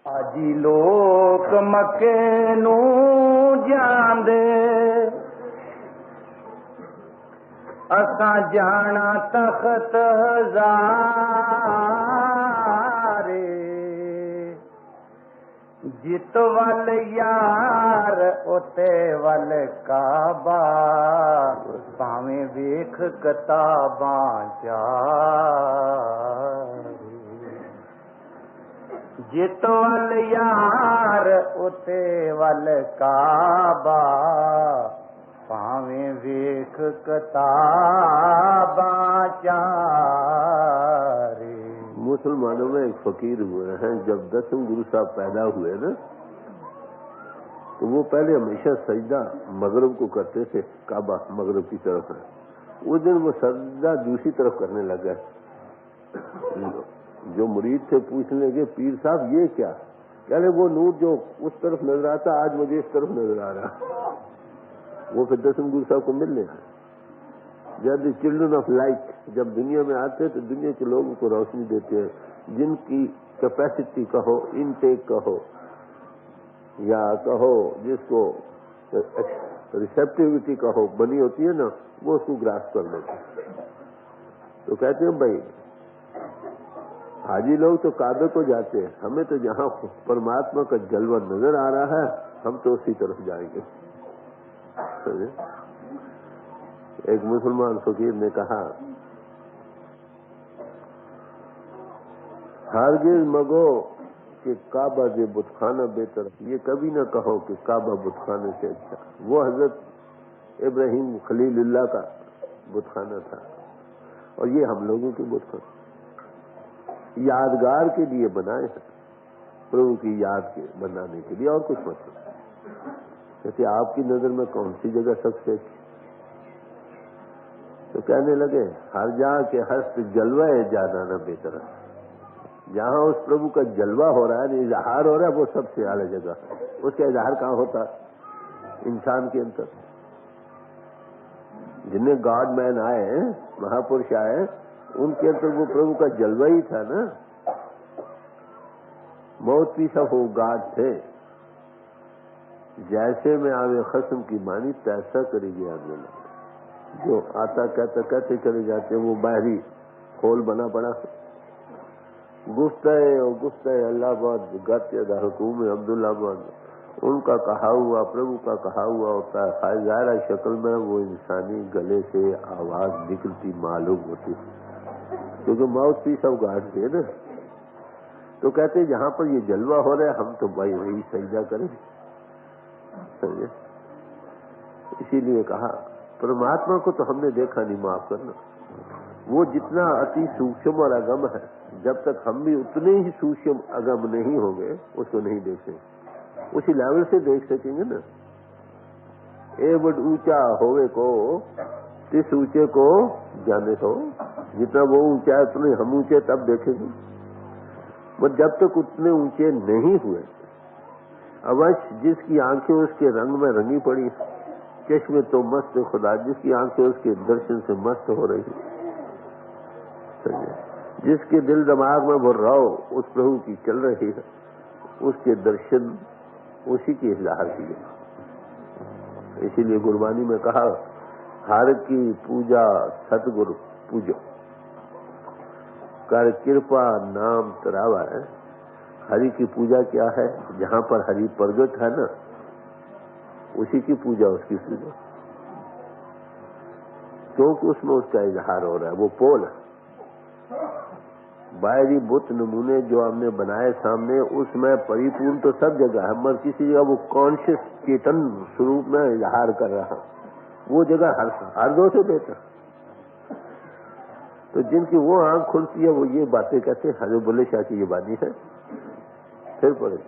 आजी लोक मक्के नू जांदे असां जाना तख्त हज़ारे जित वल यार उते वल काबा भावें वेख किताबां चारे जित वल यार उते वल काबा भावें वेख किताबां चारे। मुसलमानों में एक फकीर हुए हैं, जब 10वें गुरु साहब पैदा हुए ना, तो वो पहले हमेशा सजदा मगरब को करते थे, काबा मगरब की तरफ है। उस दिन वो सजदा दूसरी तरफ करने लगा। जो मुरीद थे पूछने लगे, पीर साहब ये क्या? कह रहे वो नूर जो उस तरफ नजर आता आज मुझे इस तरफ नजर आ रहा। वो फिर 10वें गुरु साहब को मिलने आए। जब चिल्ड्रन ऑफ लाइट जब दुनिया में आते हैं तो दुनिया के लोगों को रोशनी देते हैं, जिनकी कैपेसिटी कहो, इनटेक कहो, या कहो जिसको रिसेप्टिविटी कहो बनी होती है ना, वो उसको ग्रास कर लेते हैं। तो कहते हैं भाई हाजी लोग तो काबे को जाते हैं, हमें तो जहां परमात्मा का जलवा नजर आ रहा है हम तो उसी तरफ जाएंगे। एक मुसलमान फकीर ने कहा, हरगिज मगो कि काबा जे बुतखाना बेहतर, ये कभी ना कहो कि काबा बुतखाने से अच्छा। वो हजरत इब्राहिम खलीलुल्लाह का बुतखाना था और ये हम लोगों के बुतखाना यादगार के लिए बनाए हैं, प्रभु की याद के बनाने के लिए, और कुछ मतलब। कहते आपकी नजर में कौन सी जगह सबसे अच्छी? तो कहने लगे हर जहाँ के हस्त जलवा है ज्यादा न बेहतर। जहाँ उस प्रभु का जलवा हो रहा है, इजहार हो रहा है, वो सबसे आला जगह। उसका इजहार कहाँ होता? इंसान के अंदर। जिन्हें गॉड मैन आए, महापुरुष आए, उनके अंदर वो प्रभु का जलवा ही था ना। मौत भी सब हो गाड थे, जैसे में आवे खस्म की मानी तैसा करेगी आगे। जो आता कहते कहते चले जाते, वो बाहरी खोल बना पड़ा। गुफ्ते अल्लाह बाद गत्य हुकूम अब्दुल्लाबाद, उनका कहा हुआ, प्रभु का कहा हुआ होता है। ज़ाहिर शक्ल में वो इंसानी गले से आवाज निकलती मालूम होती है, क्योंकि माउथ पीस ऑफ गॉड थे ना। तो कहते जहां पर ये जलवा हो रहा है हम तो भाई वही सजदा करें। समझे? इसीलिए कहा परमात्मा को तो हमने देखा नहीं, माफ करना। वो जितना अति सूक्ष्म और अगम है, जब तक हम भी उतने ही सूक्ष्म अगम नहीं होंगे उसको नहीं देख सकेंगे। उसी लेवल से देख सकेंगे ना। ए बड़ ऊंचा होवे को तिस ऊंचे को जाने तो, जितना वो ऊंचा है उतने हम ऊंचे तब देखेंगे। पर जब तक उतने ऊंचे नहीं हुए, अवश्य जिसकी आंखें उसके रंग में रंगी पड़ी, चश्मे तो मस्त खुदा, जिसकी आंखें उसके दर्शन से मस्त हो रही, जिसके दिल दिमाग में वो राव उस प्रभु की चल रही है, उसके दर्शन उसी की इज़हार की है। इसीलिए गुरबानी में कहा हर की पूजा सतगुरु पूजो, कर कृपा नाम तरावा है। हरि की पूजा क्या है? जहां पर हरि प्रगट है ना, उसी की पूजा उसकी पूजा, क्योंकि उसमें उसका इजहार हो रहा है। वो पोल है। बाहरी बुत नमूने जो हमने बनाए सामने, उसमें परिपूर्ण तो सब जगह है, मगर किसी जगह वो कॉन्शियस चेतन स्वरूप में इजहार कर रहा, वो जगह हर दो से बेहतर। तो जिनकी वो आंख खुलती है वो ये बातें कहते हैं। हजरत बुल्ले शाह की ये बानी है। फिर पढ़े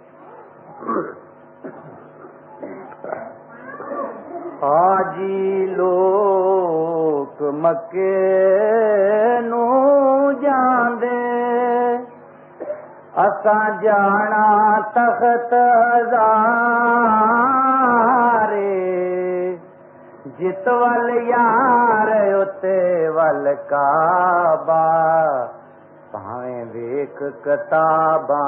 हाजी लोक मक्के नू जांदे असां जाना तख्त हज़ारे जित वल यार उते वल काबा भावे वेख किताबां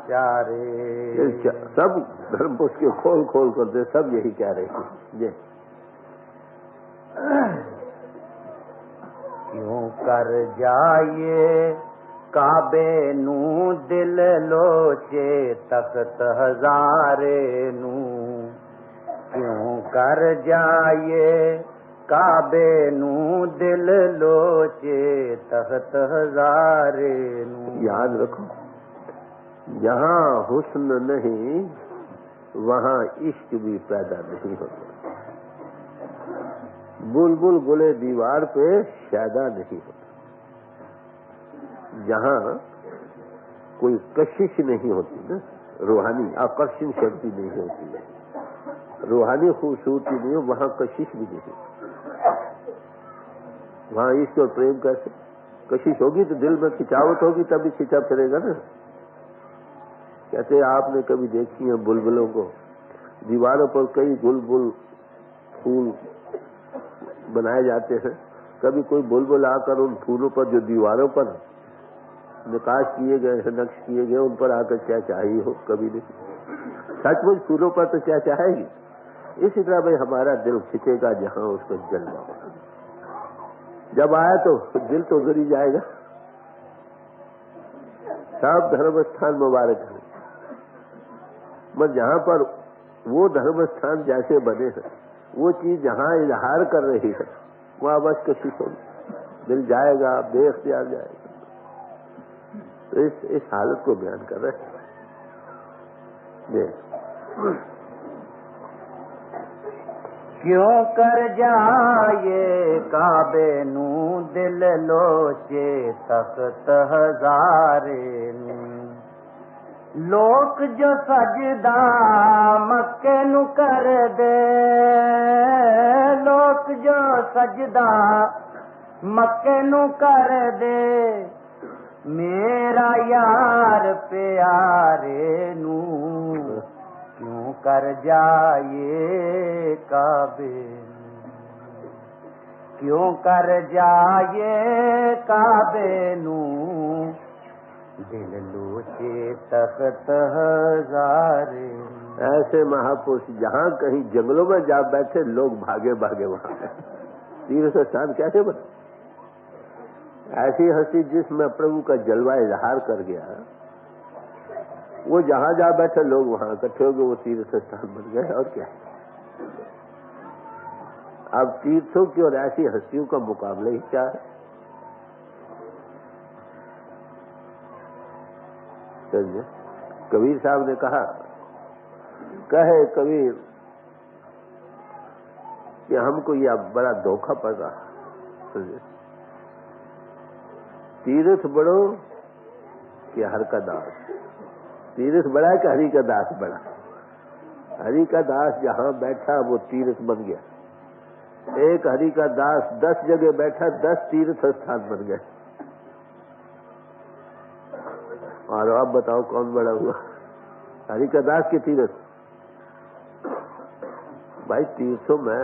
चारे। सब धर्म उसके खोल खोल कर दे, सब यही कह रहे थे। ये क्यों कर जाइए काबे नू दिल लोचे तख्त हजारे नू। क्यों कर जाइए काबे नू दिल लोचे तख्त हजारे नू। याद रखो, जहाँ हुस्न नहीं वहाँ इश्क भी पैदा नहीं होता। बुलबुल गुले दीवार पे शायदा नहीं होता। जहाँ कोई कशिश नहीं होती ना, रूहानी आकर्षण शक्ति नहीं होती है, रूहानी खूबसूरती नहीं हो, वहाँ कशिश भी नहीं। वहाँ इश्क और प्रेम कैसे? कशिश होगी तो दिल में खिंचावट होगी, तभी खिंचा फिरेगा ना। कहते हैं आपने कभी देखी है बुलबुलों को, दीवारों पर कई बुलबुल फूल बनाए जाते हैं, कभी कोई बुलबुल आकर उन फूलों पर जो दीवारों पर निकाश किए गए हैं, नक्श किए गए, उन पर आकर क्या चाहिए हो? कभी नहीं। सचमुच फूलों पर तो क्या चाहेगी। इसी तरह भाई हमारा दिल खिंचेगा जहां उसका जलवा हो। जब आया तो दिल तो उधर ही जाएगा। सब धर्म स्थान मुबारक है, मगर जहां पर वो धर्म स्थान जैसे बने हैं, वो चीज जहां इजहार कर रही है वहां बस कशिश होगी, दिल जाएगा, बेख्तियार जाएगा। तो इस हालत को बयान कर रहे हैं। क्यों कर जाए काबे नू दिल लोचे तख्त हजारे नू। लोक जो सजदा मक्के नू कर दे, लोक जो सजदा मक्के नू कर दे, मेरा यार प्यारे नू क्यों कर जाए काबे नू। क्यों कर जाए काबे नू दिल लोचे तख्त हजारे। ऐसे महापुरुष जहाँ कहीं जंगलों में जा बैठे, लोग भागे भागे वहां। तीर्थ स्थान कैसे बने? ऐसी हंसी जिसमें प्रभु का जलवा इजहार कर गया, वो जहां जा बैठे लोग वहां इकट्ठे हो गए, वो तीर्थ स्थान बन गए। और क्या, अब तीर्थों की और ऐसी हस्तियों का मुकाबला ही क्या है? समझे? कबीर साहब ने कहा, कहे कबीर कि हमको यह बड़ा धोखा पड़ रहा। समझे? तीर्थ बड़ो कि हर का दास। तीर्थ बड़ा कि हरि का दास बड़ा? हरि का दास जहां बैठा वो तीर्थ बन गया। एक हरि का दास 10 जगह बैठा, 10 तीर्थ स्थान बन गए। और अब बताओ कौन बड़ा हुआ, हरि का दास के तीर्थ? भाई तीर्थों में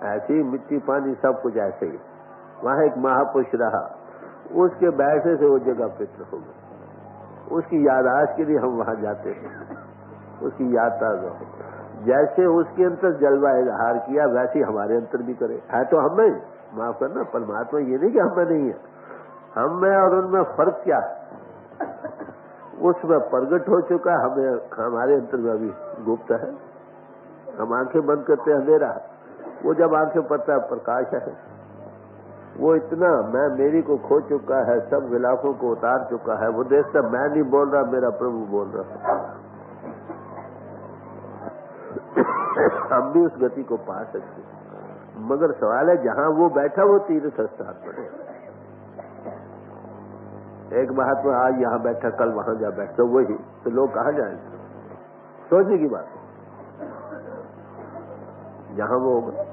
ऐसी मिट्टी पानी सब कुछ ऐसे ही। वहां एक महापुरुष रहा, उसके बैठने से वो जगह पवित्र हो गई। उसकी याददाश्त के लिए हम वहां जाते हैं, उसकी याद ताज़ा हो। जैसे उसके अंतर जलवा इजहार किया वैसे हमारे अंतर भी करे। है तो हम में, माफ करना, परमात्मा ये नहीं कि हम में नहीं है, हम में और उनमें फर्क क्या है? उसमें प्रगट हो चुका, हमें हमारे अंतर में अभी गुप्त है। हम आंखें बंद करते हैं अंधेरा, वो जब आंखें पड़ता है प्रकाश है। वो इतना मैं मेरी को खो चुका है, सब गिलाफों को उतार चुका है। वो देखता मैं नहीं बोल रहा, मेरा प्रभु बोल रहा। हम भी उस गति को पा सकते, मगर सवाल है जहां वो बैठा वो तीर्थ स्थान पर। एक महात्मा आज यहाँ बैठा, कल वहां जा बैठा, वही तो लोग कहाँ जाएंगे? सोचने की बात है, जहां वो होगा।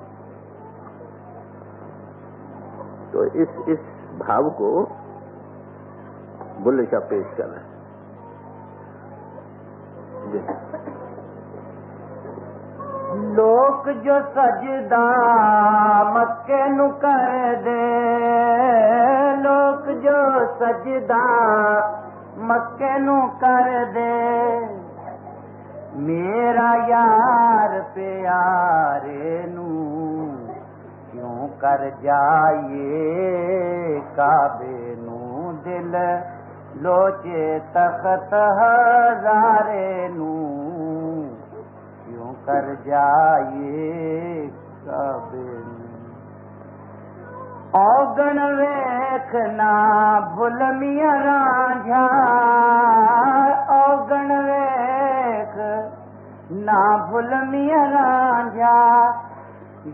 तो इस भाव को बुल्ले शाह पेश कर रहे हैं। लोक जो सजदा मक्के नु कर दे, लोक जो सजदा मक्के नु कर दे, मेरा यार प्यारे नू क्यों कर जाइए काबे नू, दिल लोचे तख्त हजारे नू क्यों कर जाइए काबे नू। औगण वेखना भुल मिया रांझा, औगण वेख ना भुल मिया रांझा,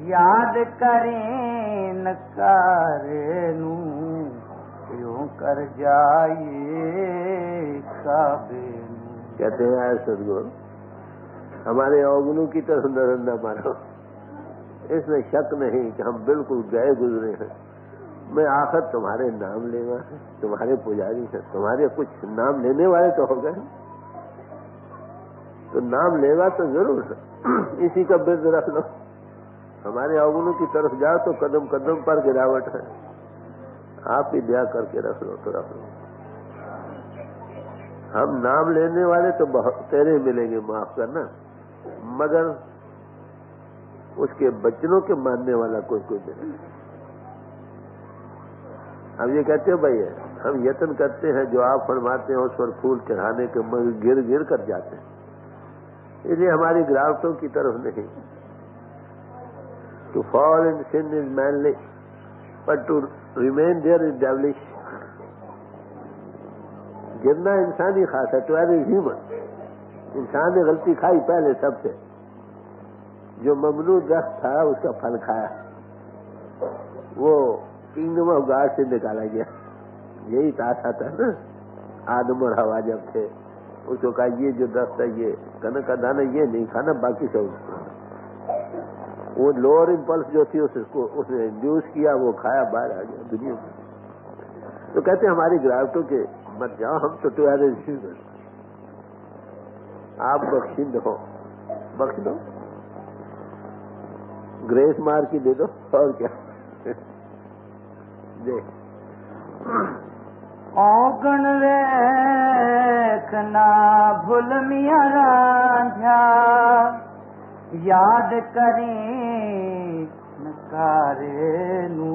याद करें नकारे नू क्यों कर जाइए काबे नू। कहते हैं सदगुरु हमारे अवगुणों की तरफ नजर न मारो, इसमें शक नहीं कि हम बिल्कुल गए गुजरे हैं। मैं आखिर तुम्हारे नाम लेवा है, तुम्हारे पुजारी है, तुम्हारे कुछ नाम लेने वाले तो हो गए, तो नाम लेवा तो जरूर है, इसी का बिर्द रख लो। हमारे अवगुणों की तरफ जाओ तो कदम कदम पर गिरावट है, आप ही दया करके रख लो तो रख लो। हम नाम लेने वाले तो बहुत तेरे मिलेंगे, माफ करना, मगर उसके बचनों के मानने वाला कोई कोई मिले। हम ये कहते हो भाई हम यत्न करते हैं जो आप फरमाते हैं उस पर फूल चढ़ाने के, मगर गिर गिर कर जाते हैं, इसलिए हमारी गिरावटों की तरफ नहीं। To fall in sin is manly, but to remain there is devilish. गिरना इंसानी खास है, तो एज ह्यूमन इंसान ने गलती खाई पहले सबसे, जो ममनू दस्त था उसका फल खाया, वो किंगडम ऑफ गॉड से निकाला गया। यही ताशा था ना, आदम और हवा जब थे, उसको कहा ये जो दस्त है ये कनक का दाना ये नहीं खाना, बाकी सब। वो लोअर इम्पल्स जो थी उसने इंड्यूस किया, वो खाया, बाहर आ गया दुनिया में। तो कहते हैं हमारी गिरावटों के मत जाओ, हम तो तुम्हारे ह्यूमन, आप बख्शिंद हो, बख्श दो, ग्रेस मार की दे दो, और क्या दे। औगण वेखना भुल मिया रांझा, याद करें नकारे नू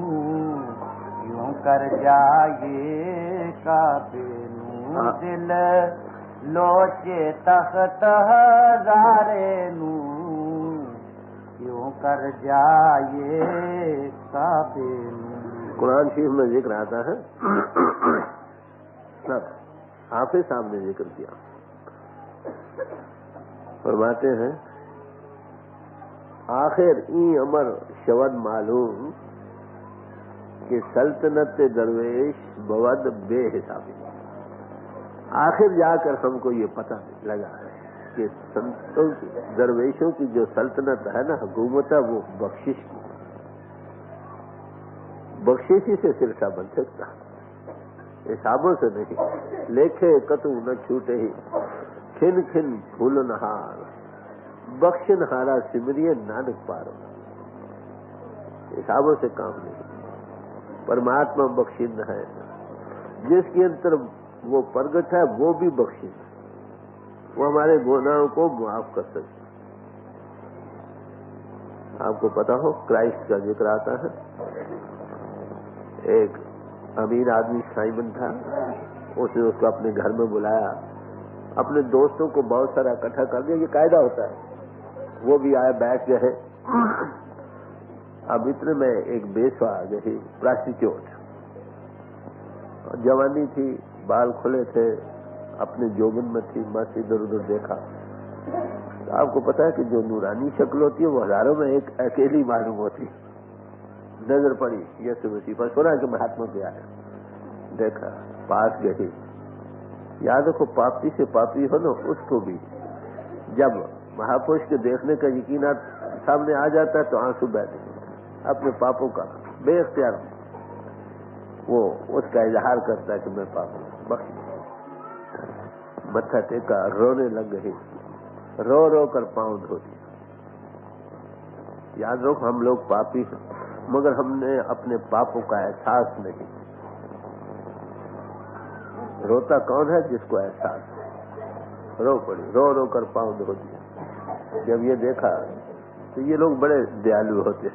क्यों कर जाइए काबे नू, दिल लोचे तख्त हजारे नू क्यों कर जाइए काबे नू। कुरान शरीफ में जिक्र आता है, सब हाफिज साहब ने जिक्र किया, फरमाते हैं आखिर ई अमर शवद मालूम कि सल्तनत दरवेश बवद बेहिसाबी। आखिर जाकर हमको ये पता लगा है कि संतों की, दरवेशों की जो सल्तनत है ना, हुकूमत है, वो बख्शिश की, बख्शिश ही से सिलसिला बन सकता, हिसाबों से नहीं। लेखे कतु न छूटे ही खिन खिन फूल नहार, बख्शन हारा सिमरिए नानक पारो। हिसाबों से काम नहीं, परमात्मा बख्शिंद है, जिसके अंतर वो प्रगट है वो भी बख्शिश है, वो हमारे गुनाहों को माफ कर सकते। आपको पता हो क्राइस्ट का जिक्र आता है, एक अमीर आदमी साइमन था, उसने उसको अपने घर में बुलाया, अपने दोस्तों को बहुत सारा इकट्ठा कर दिया, ये कायदा होता है। वो भी आए, बैठ गए। अब इतने में एक बेसवा आ गई, प्रोस्टिट्यूट, जवानी थी, बाल खुले थे, अपने जोबन में थी, मस्त इधर उधर देखा। तो आपको पता है कि जो नूरानी शक्ल होती है वो हजारों में एक अकेली मालूम होती। नजर पड़ी यीशु मसीह पर, सुना कि महात्मा पे आया, देखा, पास गई। याद रखो, पापी से पापी हो ना, उसको भी जब महापुरुष के देखने का यकीन सामने आ जाता है तो आंसू बहते, अपने पापों का बेख्तियार वो उसका इजहार करता है कि मैं पापी बख्श। मत्था टेका, रोने लग गई, रो रो कर पांव धो दिया। याद रखो, हम लोग पापी हैं, मगर हमने अपने पापों का एहसास नहीं। रोता कौन है? जिसको एहसास है। रो पड़ी, रो रो कर पाँव धो दिया। जब ये देखा तो ये लोग बड़े दयालु होते,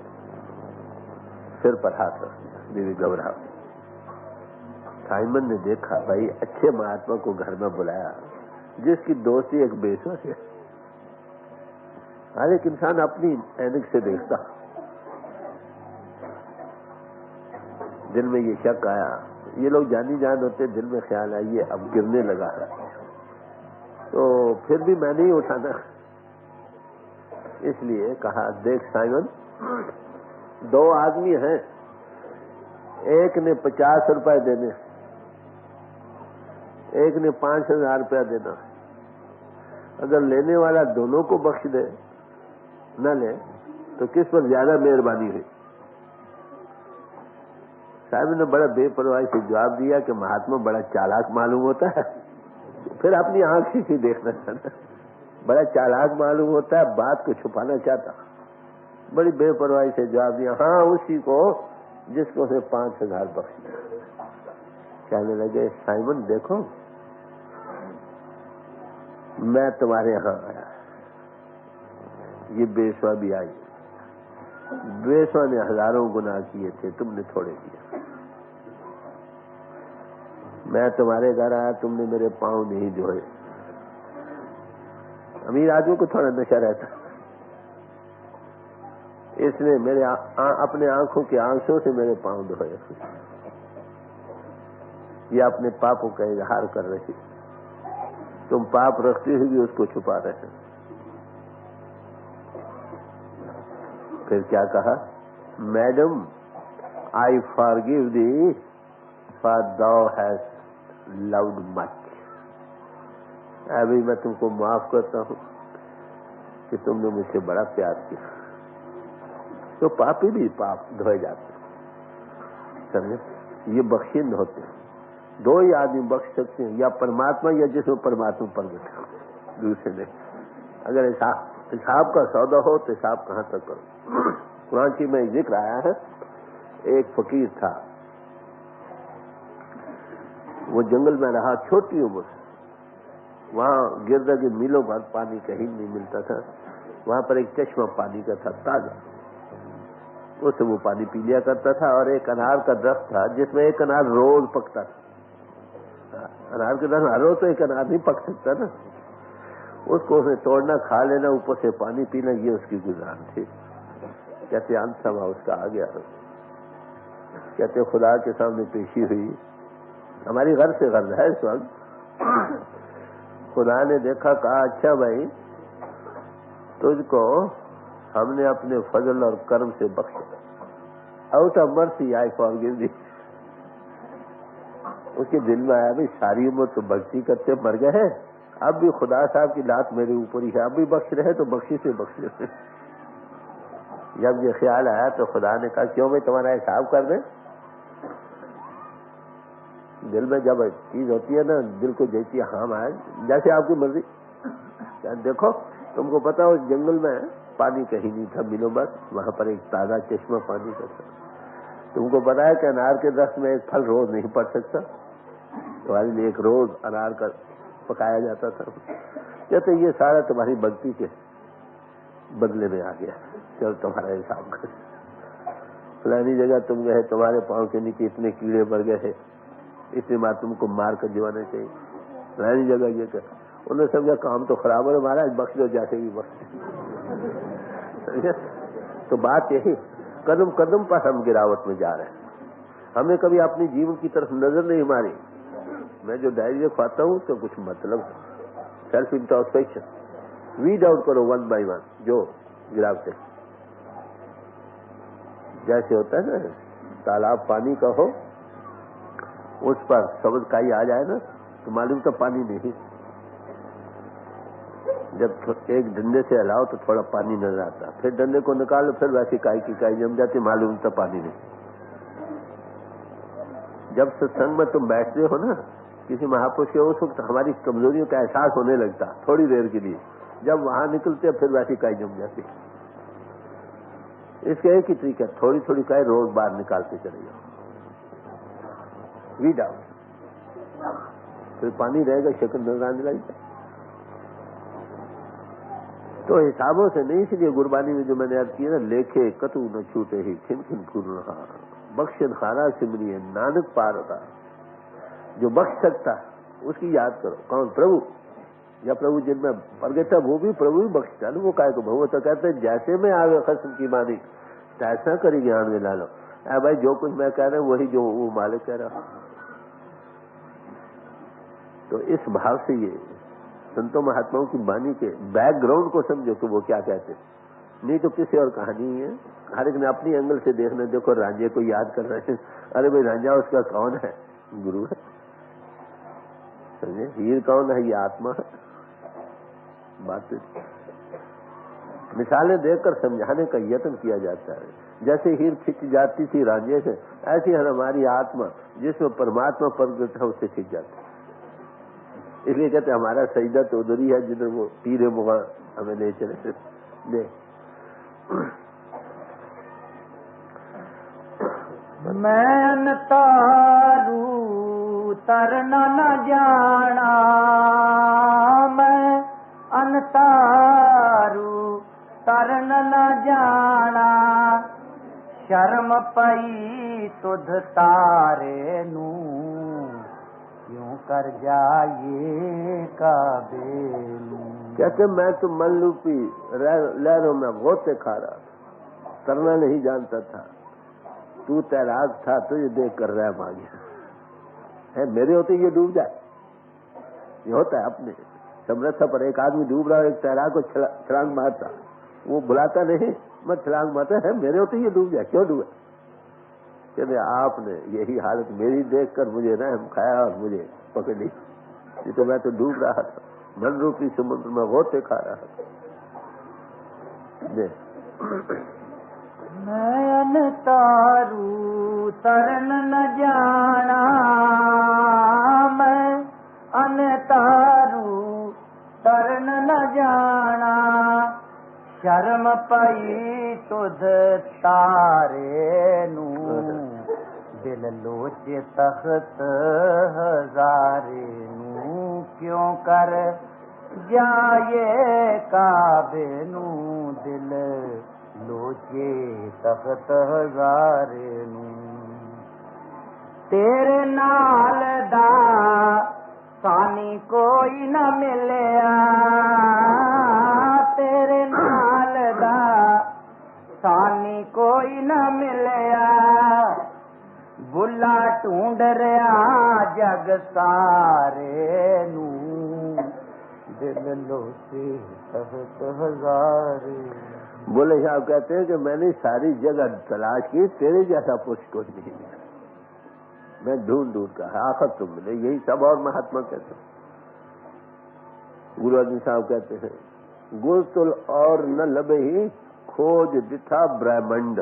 सिर पर हाथ रख दिया, देवी घबराओ। साइमन ने देखा, भाई अच्छे महात्मा को घर में बुलाया जिसकी दोस्ती एक बेसुरा है। हर एक इंसान अपनी ऐनक से देखता। दिल में ये शक आया, ये लोग जानी जान होते, दिल में ख्याल आया ये अब गिरने लगा है, तो फिर भी मैं नहीं उठाना। इसलिए कहा, देख साइमन, 2 आदमी हैं, एक ने 50 रुपए देने, एक ने 5,000 रुपया देना। अगर लेने वाला दोनों को बख्श दे, न ले, तो किस पर ज्यादा मेहरबानी हुई? साहब ने बड़ा बेपरवाही से जवाब दिया कि महात्मा बड़ा चालाक मालूम होता है। फिर अपनी आंख से देखना था, बड़ा चालाक मालूम होता है, बात को छुपाना चाहता। बड़ी बेपरवाही से जवाब दिया, हाँ उसी को जिसको उसे 5,000 बख्श दिया। कहने लगे, साइमन देखो, मैं तुम्हारे यहाँ आया, ये बेसवा भी आई। बेसवा ने हजारों गुनाह किए थे, तुमने थोड़े किए। मैं तुम्हारे घर आया, तुमने मेरे पांव नहीं धोए। अमीर आदमी को थोड़ा नशा रहता, इसने मेरे अपने आंखों के आंसू से मेरे पांव धोए। ये अपने पापों का इजहार कर रही, तुम पाप रखते हुए भी उसको छुपा रहे। फिर क्या कहा? Madam, I forgive thee for thou has loved much. अभी मैं तुमको माफ करता हूं कि तुमने मुझसे बड़ा प्यार किया। तो पापी भी पाप धोए जाते, समझे? ये बख्शिंद होते हैं। 2 ही आदमी बख्श सकते हैं, या परमात्मा या जिसमें परमात्मा प्रगट हो, दूसरे नहीं। अगर हिसाब का सौदा हो तो हिसाब कहां तक करो? कुरान की में जिक्र आया है, एक फकीर था, वो जंगल में रहा छोटी उम्र से। वहां गिरदा के मीलों भर पानी कहीं नहीं मिलता था। वहां पर एक चश्मा पानी का था, ताजा, उससे वो पानी पी लिया करता था। और एक अनार का दरख्त था जिसमें एक अनार रोज पकता था। अनार के दरख्त हर रोज तो एक अनार नहीं पक सकता ना, उसको उसने तोड़ना, खा लेना, ऊपर से पानी पीना, ये उसकी गुजान थी। कहते अंत समय उसका आ गया। कहते खुदा के सामने पेशी हुई, हमारी घर से गर्ज है इस वक्त। खुदा ने देखा, कहा अच्छा भाई, तुझको हमने अपने फजल और कर्म से बख्शा, out of mercy I forgive thee. उसके दिल में आया, भाई सारी उम्र तो भक्ति करते मर गए हैं, अब भी खुदा साहब की लात मेरे ऊपर ही है, अब भी बख्श रहे तो बख्शी से बख्श रहे। जब ये ख्याल आया तो खुदा ने कहा, क्यों मैं तुम्हारा हिसाब कर दे? दिल में जब चीज होती है ना, दिल को जैसी हाँ आए, जैसे आपकी मर्जी। देखो, तुमको पता उस जंगल में पानी कहीं नहीं था, मिलो बस, वहां पर एक ताजा चश्मा पानी का था। तुमको पता है कि अनार के रस में एक फल रोज नहीं पड़ सकता, तुम्हारे लिए एक रोज अनार का पकाया जाता था। कहते ये सारा तुम्हारी भक्ति के बदले में आ गया, चल तुम्हारा हिसाब कर। फलानी जगह तुम गए, तुम्हारे पांव के नीचे इतने कीड़े बढ़ गए हैं, इसलिए मां तुमको मार कर जीवाना चाहिए। फलानी जगह ये कर, उन्होंने समझा काम तो खराब है महाराज, बख्श दो, जाके भी बख्श। तो बात यही, कदम कदम पर हम गिरावट में जा रहे हैं। हमने कभी अपने जीवन की तरफ नजर नहीं मारी। मैं जो डायरी लिखवाता हूँ तो कुछ मतलब, सेल्फ इंट्रोस्पेक्शन, वीड आउट करो 1 by 1 जो गिरावट। जैसे होता है ना, तालाब पानी का हो, उस पर शब्द काई आ जाए ना तो मालूम तो पानी नहीं। जब एक डंडे से हिलाओ तो थोड़ा पानी नजर आता, फिर डंडे को निकालो, फिर वैसी काई की काई जम जाती, मालूम तो पानी नहीं। जब सत्संग में तुम बैठते हो ना किसी महापुरुष के, उस वक्त हमारी कमजोरियों का एहसास होने लगता थोड़ी देर के लिए। जब वहां निकलते फिर वैसी काई जम जाती। इसका एक ही तरीका, थोड़ी थोड़ी का रोज बाहर निकालते चले जाओ, वीड आउट, फिर पानी रहेगा, शक्ल नजर आने लगेगा। तो हिसाबों से नहीं, इसलिए गुरबानी में जो मैंने अर्ज किया ना, लेखे कतु न छूटे ही खिन खिन कुरहा, बख्शन खारा सिमरी है नानक पार का। जो बख्श सकता उसकी याद करो। कौन? प्रभु। या प्रभु जिनमें प्रगट है वो भी प्रभु ही बख्शता है। वो काय को भगवत तो कहते हैं जैसे में आवे खस्म की मानी तैसा करी ज्ञान में ला लो। भाई जो कुछ मैं कह रहा हूँ वही जो वो मालिक कह रहा। तो इस भाव से ये संतों महात्माओं की वाणी के बैकग्राउंड को समझो कि वो क्या कहते, नहीं तो किसी और कहानी है। हर एक ने अपनी एंगल से देखना। देखो रांझे को याद कर रहे हैं, अरे भाई रांझा उसका कौन है? गुरु है। समझे? हीर कौन है? ये आत्मा है। बात मिसालें देकर समझाने का यत्न किया जाता है। जैसे हीर खिंच जाती थी रांझे से, ऐसी है हमारी आत्मा जिसमें परमात्मा प्रगट है, उससे खिंच जाती है। इसलिए कहते हमारा सजदा तो उधर ही है जिधर वो पीरे मुगा हमें ले चले। दे मैं तारू तरना न जाना, मैं अनतारू तरन न जाना, शर्म पई तुध तारे नू, क्यों कर जाइए काबेलू। कहते मैं तो मल्लूपी लहरों में गोते खा रहा था, तरना नहीं जानता था। तू तैराक था, तुझे देख कर रह मांगे है, मेरे होते ये डूब जाए। ये होता है अपने समर्था पर। एक आदमी डूब रहा है, एक तैराक को छलांग मारता, वो बुलाता नहीं, मैं छलांग मारता है, मेरे होते ये डूब जाए। क्यों डूबे? कहते आपने यही हालत मेरी देखकर मुझे रहम खाया और मुझे पकड़ ली। ये तो मैं तो डूब रहा था, मन रूपी समुद्र में गोते खा रहा था। मैं अनतारू तरन न जाना, मैं अनतारू तरन न जाना, शर्म पई तुध तारे नू, दिल लोचे तख्त हजारे नू, क्यों कर जाए काबे नू, दिल लोचे तख्त हजारे नू। तेरे नाल दा सानी कोई न मिलिया, तेरे नाल दा सानी कोई न मिलिया, बुला ढूंढ रहा जग सारे नू, दिल लोचे तख्त हजारे। बोले साहब कहते हैं कि मैंने सारी जगह तलाश की, तेरे जैसा पुरुष कोई नहीं मिला। मैं ढूंढ ढूंढ कर आखिर तुम मिले। यही सब और महात्मा कहते हैं। गुरु अर्जुन साहब कहते हैं गुर तुल और न लबे ही खोज दिठा ब्रह्मंड।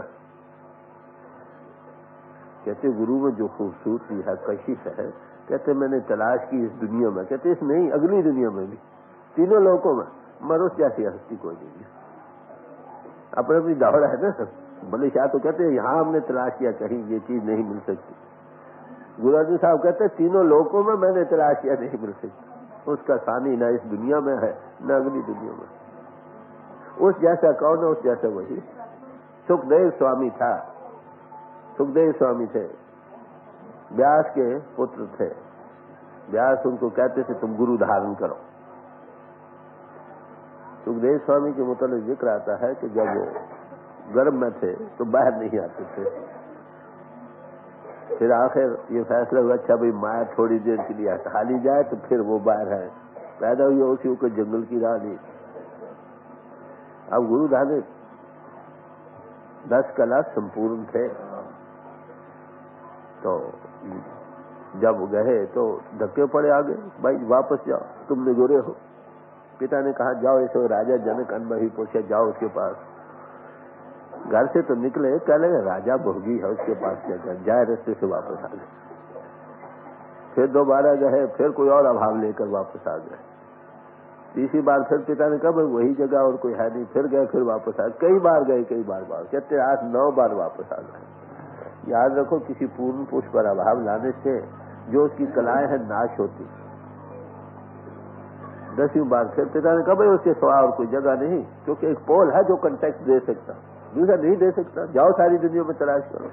कहते गुरु में जो खूबसूरती है, कशिश है, कहते मैंने तलाश की इस दुनिया में, कहते इस नहीं अगली दुनिया में भी, तीनों लोगों में, मरुष जैसी हस्ती कोई नहीं है। अपने अपनी दौड़ है ना। भले शाह तो कहते हैं यहाँ हमने तलाश किया, कहीं ये चीज नहीं मिल सकती। गुरु अर्जुन साहब कहते हैं तीनों लोकों में मैंने तलाश किया, नहीं मिल सकती। उसका सानी ना इस दुनिया में है न अगली दुनिया में। उस जैसा कौन है? उस जैसा वही सुखदेव स्वामी था। सुखदेव स्वामी थे, व्यास के पुत्र थे। व्यास उनको कहते थे तुम गुरु धारण करो। सुखदेव स्वामी के मुताबिक जिक्र आता है कि जब वो गर्भ में थे तो बाहर नहीं आते थे। फिर आखिर ये फैसला हुआ अच्छा भाई माया थोड़ी देर के लिए हटा ली जाए, तो फिर वो बाहर है। पैदा हुई उसी को जंगल की राह ली। अब गुरु धारण 10 कला संपूर्ण थे। तो जब गए तो धक्के पड़े आगे, भाई वापस जाओ, तुमने गुरे हो। पिता ने कहा जाओ ऐसे राजा जनक अनबही पूछे, जाओ उसके पास। घर से तो निकले, कह लगे राजा भोगी है, उसके पास क्या जाए, रास्ते से वापस आ गए। फिर दोबारा गए, फिर कोई और अभाव लेकर वापस आ गए। तीसरी बार फिर पिता ने कहा भाई वही जगह और कोई है नहीं, फिर गए, फिर वापस आए, कई बार गए, कई बार कहते 8-9 बार वापस आ गए। याद रखो किसी पूर्ण पुरुष पर अभाव लाने से जो उसकी कलाएं हैं नाश होती। 10वीं बार फिर पिता ने कहा भाई उसके सिवा और कोई जगह नहीं, क्योंकि एक पोल है जो कंटेक्ट दे सकता, दूसरा नहीं दे सकता, जाओ सारी दुनिया में तलाश करो।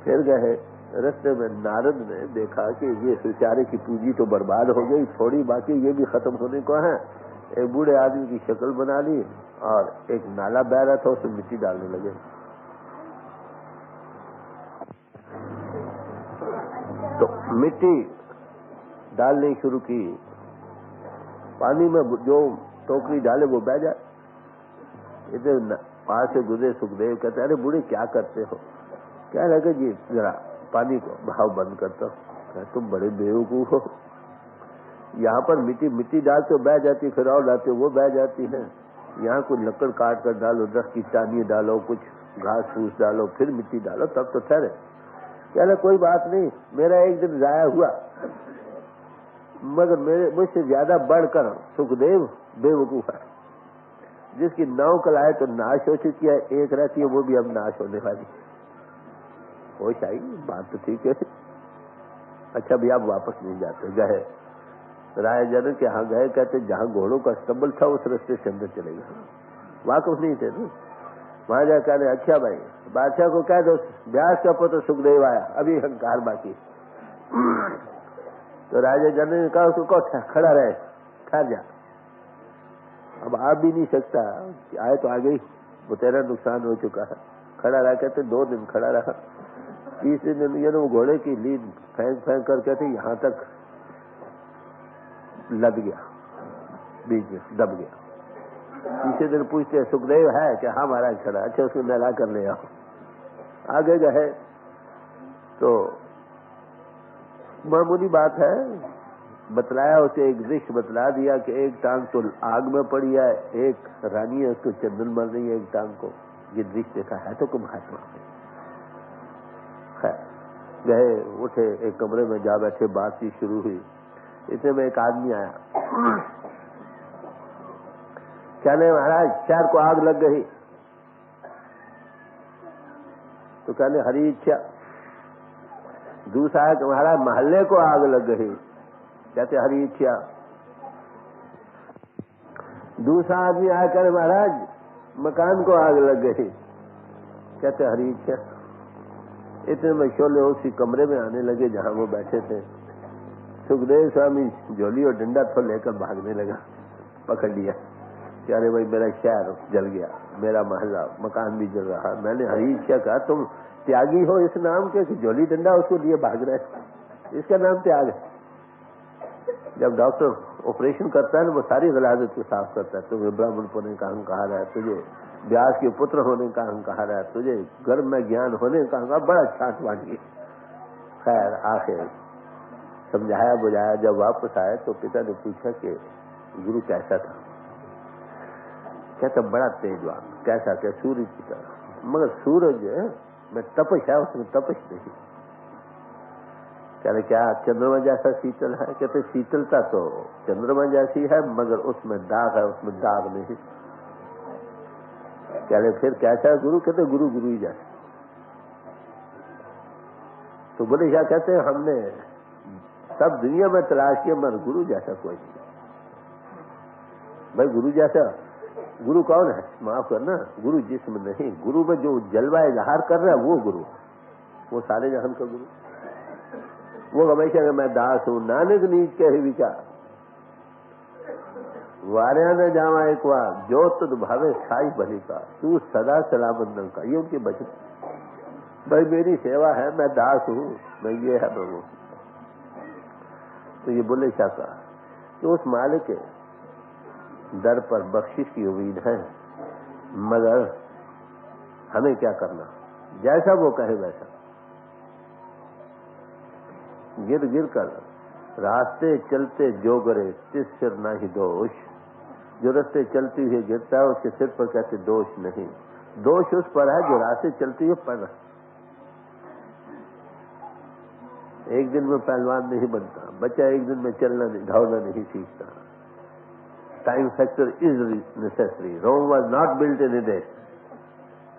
फिर गए, रास्ते में नारद ने देखा कि ये बेचारे की पूंजी तो बर्बाद हो गई, थोड़ी बाकी ये भी खत्म होने को है। एक बूढ़े आदमी की शक्ल बना ली और एक नाला बह रहा था, उसमें मिट्टी डालने लगे। तो मिट्टी डालनी शुरू की, पानी में जो टोकरी डाले वो बह जाए। इधर पास से गुजरे सुखदेव, कहते अरे बूढ़े क्या करते हो? क्या लगे जी जरा पानी को भाव बंद करता हूँ। तुम बड़े बेवकूफ हो, यहाँ पर मिट्टी डालते हो बह जाती, फिर और डालते हो वो बह जाती है। यहाँ कुछ लकड़ काट कर डालो, 10 की टानी डालो, कुछ घास फूस डालो, फिर मिट्टी डालो, तब तो ठहरे। क्या कोई बात नहीं, मेरा एक दिन जाया हुआ, मगर मेरे मुझसे ज्यादा बढ़कर सुखदेव बेवकूफ है, जिसकी 9 कलाएं तो नाश हो चुकी है, एक रहती है वो भी अब नाश होने वाली। होश आई, बात तो ठीक है। अच्छा भी आप वापस नहीं जाते। गए राय जनक के यहाँ गए, कहते जहाँ घोड़ों का स्तंभल था उस रास्ते से अंदर चले गए, वाकफ नहीं थे ना। वहां जाकर कहने अच्छा भाई बादशाह को कह दो व्यास का पुत्र सुखदेव आया, अभी हंकार बाकी। तो राजा जनक ने कहा उसको कहो खड़ा रहे, ठहर जा, अब आ भी नहीं सकता, आए तो आ गई, वो तेरा नुकसान हो चुका है। खड़ा रहा, कहते 2 दिन खड़ा रहा। तीसरे दिन ये वो घोड़े की लीद फेंक कर कहते यहाँ तक लद गया, बीच में दब गया। तीसरे दिन पूछते सुखदेव है कि हाँ महाराज खड़ा। अच्छा उसको नहला कर ले आओ। आगे गए तो मामूली बात है, बतलाया उसे, एक दृश्य बतला दिया कि एक टांग तो आग में पड़ी है, एक रानी है उसको चंदन मर रही है एक टांग को। ये दृश्य देखा है तो कुछ महात्मा। गए उठे, एक कमरे में जा बैठे, बातचीत शुरू हुई। इतने में एक आदमी आया, कहने महाराज शहर को आग लग गई। तो कहने हरी इच्छा। दूसरा है कि महाराज मोहल्ले को आग लग गई, कहते हरी इच्छा। दूसरा आदमी आया, कहने महाराज मकान को आग लग गई, कहते हरी इच्छा। इतने में शोले उसी कमरे में आने लगे जहां वो बैठे थे। सुखदेव स्वामी झोली और डंडा तो लेकर भागने लगा, पकड़ लिया कि अरे भाई मेरा शहर जल गया, मेरा मोहल्ला मकान भी जल रहा। मैंने हरी इच्छा कहा तुम त्यागी हो इस नाम के कि झोली डंडा उसको लिए भाग रहे, इसका नाम त्याग है। जब डॉक्टर ऑपरेशन करता है ना वो सारी गलाजत को साफ करता है। तुम्हें ब्राह्मण होने का अहंकार है, तुझे व्यास के पुत्र होने का अहंकार है, तुझे गर्भ में ज्ञान होने का अहंकार, बड़ा छाट बांटी। खैर आखिर समझाया बुझाया, जब वापस आए तो पिता ने पूछा कि गुरु कैसा था? कहता बड़ा तेजवान। कैसा? क्या? सूर्य की तरह। मगर सूरज में तपश है, उसमें तपश नहीं। कह रहे क्या चंद्रमा जैसा शीतल है? कहते शीतलता तो चंद्रमा जैसी है मगर उसमें दाग है, उसमें दाग नहीं। कह रहे फिर कैसा है गुरु? कहते गुरु गुरु ही जैसा। तो बोले क्या? कहते हमने सब दुनिया में तलाश किया मगर गुरु जैसा कोई नहीं। भाई गुरु जैसा गुरु कौन है? माफ करना, गुरु जिस्म नहीं, गुरु में जो जलवा इजहार कर रहा है वो गुरु, वो सारे जहान का गुरु। वो हमेशा कि मैं दास हूं, नानक नीच के ही विचार वार्या न जावा एक बार, जो तुद भावे साई भली का, तू सदा सलामंदन का। ये उनके बचन। भाई मेरी सेवा है, मैं दास हूं, मैं ये है मैं वो। तो ये बोले क्या कहा तो उस मालिक के दर पर बख्शिश की उम्मीद है, मगर हमें क्या करना, जैसा वो कहे वैसा। गिर गिर कर रास्ते चलते जो करे तिस सिर ना ही दोष। जो रास्ते चलती हुई गिरता है उसके सिर पर कहते दोष नहीं, दोष उस पर है जो रास्ते चलती हुई पड़ रहा। एक दिन में पहलवान नहीं बनता, बच्चा एक दिन में चलना नहीं दौड़ना नहीं सीखता। Time factor is necessary. Rome was not built in a day.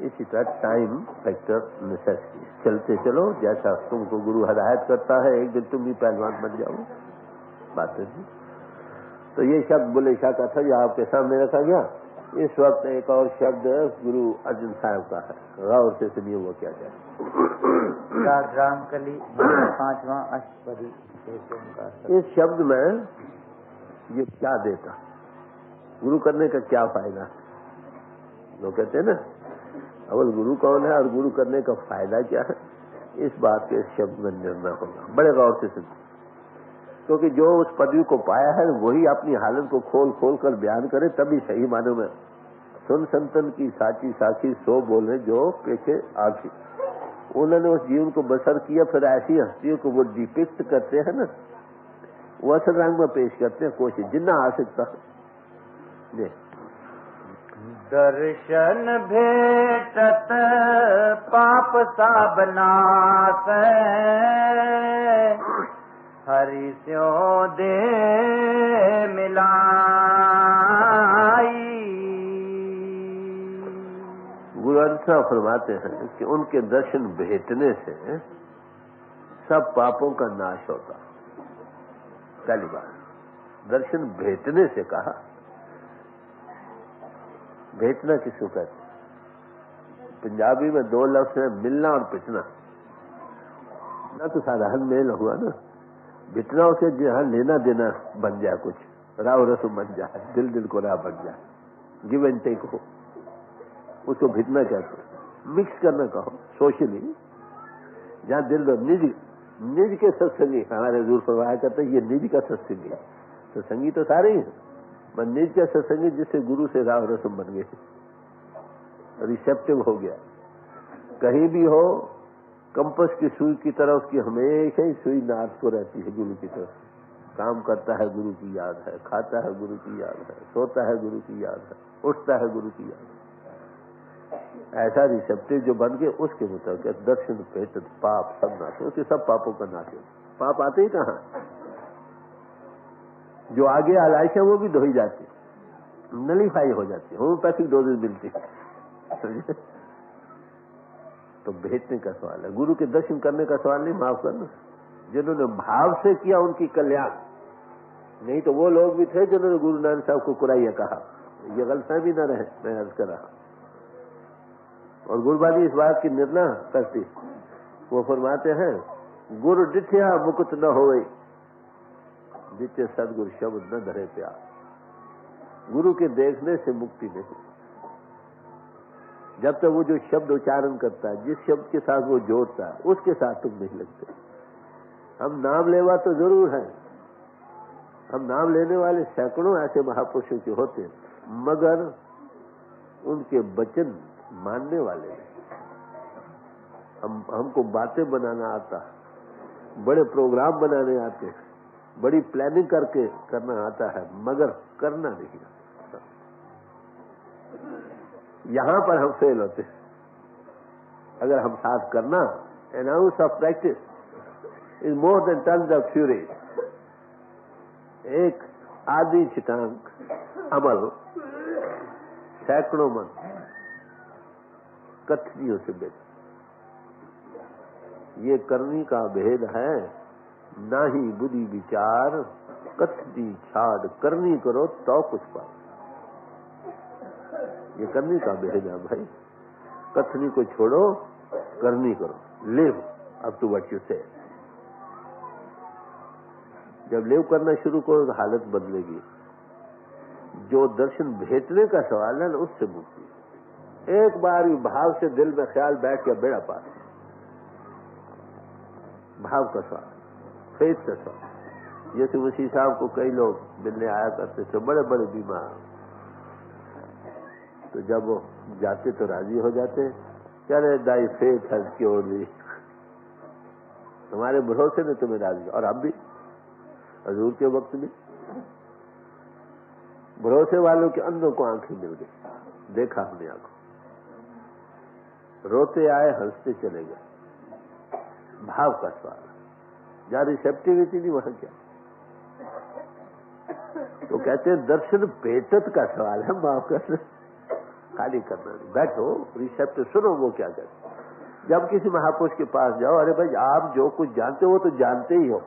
इसी तरह टाइम फैक्टर नेसेसरी. चलते चलो, जैसा तुमको गुरु हदायत करता है, एक दिन तुम भी पहलवान बन जाओ. बात है जी. तो ये शब्द बुल्ले शाह का था जो आपके सामने रखा गया. इस वक्त एक और शब्द गुरु अर्जुन साहब का है. गौर से सुनिए वो क्या कहते. रामकली 5वां अष्टपदी. इस शब्द में ये क्या देता, गुरु करने का क्या फायदा. लोग कहते हैं ना, अवल गुरु कौन है और गुरु करने का फायदा क्या है. इस बात के इस शब्द में निर्णय होगा. बड़े गौर से सुनिए, क्योंकि जो उस पदवी को पाया है वही अपनी हालत को खोल खोल कर बयान करे, तभी सही मानों में सुन संतन की साची साखी सो बोले जो पेखे आखी. उन्होंने उस जीवन को बसर किया, फिर ऐसी हस्तियों को वो डिपिक्ट करते हैं ना, वो असल रंग में पेश करते हैं. कोशिश जितना आ सकता है. दर्शन भेटत पाप सब नाश, हरि स्यो दे मिलाई. गुरु अर्थ फरमाते हैं कि उनके दर्शन भेटने से सब पापों का नाश होता. पहली बात, दर्शन भेटने से कहा. भेटना किसको कहते हैं. पंजाबी में दो लफ्ज है, मिलना और पिटना. ना तो साधारण मेल हुआ ना, बिटना उसे जहाँ लेना देना बन जाए, कुछ राव रसम बन जाए, दिल दिल को राह बन जाए, गिव एंड टेक हो, उसको भिटना कहते हैं. मिक्स करना कहो सोशली, जहाँ दिल निज के सत्संगी. हमारे हजूर फरमाया करते ये निज का सत्संगी. सत्संगी तो सारे ही है, पर निज का सत्संगी जिससे गुरु से राव रसम बन गए, रिसेप्टिव हो गया. कहीं भी हो, कंपस की सुई की तरह उसकी हमेशा ही सुई नाथ को रहती है गुरु की तरफ. काम करता है गुरु की याद है, खाता है गुरु की याद है, सोता है गुरु की याद है, उठता है गुरु की याद है. ऐसा रिसेप्टिव जो बन गए, उसके मुताबिक दर्शन पेट पाप सब नाश, उसके सब पापों का नाश. पाप आते ही कहाँ, जो आगे आलाइशा वो भी धोई जाती, नलीफाई हो जाती, होम्योपैथिक डोजेज मिलती. तो भेटने का सवाल है, गुरु के दर्शन करने का सवाल नहीं. माफ करना, जिन्होंने भाव से किया उनकी कल्याण. नहीं तो वो लोग भी थे जिन्होंने गुरु नानक साहब को कुराइया कहा. ये गलतफहमी न रहे, मैं अर्ज कर रहा. और गुरुबानी इस बात की निर्णय करती, वो फरमाते हैं गुरु डिठिया मुकुत न होए, जिससे सदगुरु शब्द न धरे प्यार. गुरु के देखने से मुक्ति नहीं. जब तक वो जो शब्द उच्चारण करता है, जिस शब्द के साथ वो जोड़ता है, उसके साथ तुम नहीं लगते. हम नाम लेवा तो जरूर है, हम नाम लेने वाले सैकड़ों ऐसे महापुरुषों के होते, मगर उनके वचन मानने वाले नहीं. हमको बातें बनाना आता, बड़े प्रोग्राम बनाने आते, बड़ी प्लानिंग करके करना आता है, मगर करना नहीं आता. यहां पर हम फेल होते. अगर हम साथ करना, N ounce of practice is more than tons of fury. एक आधी छिटांक अमल सैकड़ों मन कथनियों से बेहतर. ये करनी का भेद है, ना ही बुद्धि विचार, कथनी छाड़ करनी करो तो कुछ पाओ. ये करनी का भेद है भाई. कथनी को छोड़ो, करनी करो. Live up to what you say. जब लिव करना शुरू करो तो हालत बदलेगी. जो दर्शन भेटने का सवाल है ना, उससे मुक्ति. एक बार ही भाव से दिल में ख्याल बैठ गया, बेड़ा पार. भाव का सवाल, फेथ का सवाल. जैसे उसी साहब को कई लोग मिलने आया करते थे, बड़े बड़े बीमार. तो जब वो जाते तो राजी हो जाते, चले दाई फेथ हैज क्योर्ड दी. हमारे भरोसे ने तुम्हें राजी. और अब भी हजूर के वक्त में भरोसे वालों के अंधों को आंखें मिल गई. देखा हमने आंखों, रोते आए हंसते चले गए. भाव का सवाल, जहाँ रिसेप्टिविटी नहीं वहां क्या. तो कहते हैं दर्शन भेटत का सवाल है, माफ कर खाली करना नहीं। बैठो रिसेप्ट सुनो वो क्या कहते। जब किसी महापुरुष के पास जाओ, अरे भाई आप जो कुछ जानते हो वो तो जानते ही हो,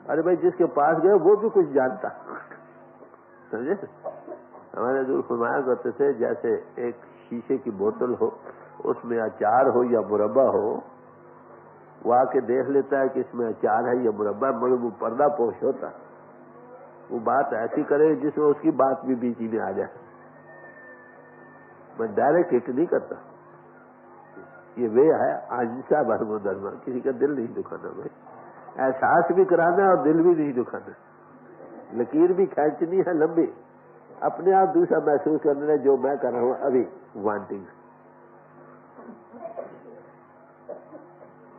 अरे भाई जिसके पास गए वो भी कुछ जानता, समझे। हमारे दूर फरमाया करते थे जैसे एक शीशे की बोतल हो, उसमें अचार हो या मुरब्बा हो, वो आके देख लेता है कि इसमें अचार है या मुरब्बा, मगर वो पर्दा पोश होता, वो बात ऐसी करे जिसमें उसकी बात भी बीच में आ जाए। मैं डायरेक्ट हिट नहीं करता, ये वे है अहिंसा परमो धर्म, किसी का दिल नहीं दुखाना भाई, एहसास भी कराना और दिल भी नहीं दुखाना, लकीर भी खींचनी है लंबी, अपने आप दूसरा महसूस करना है जो मैं कर रहा हूं अभी वांटिंग।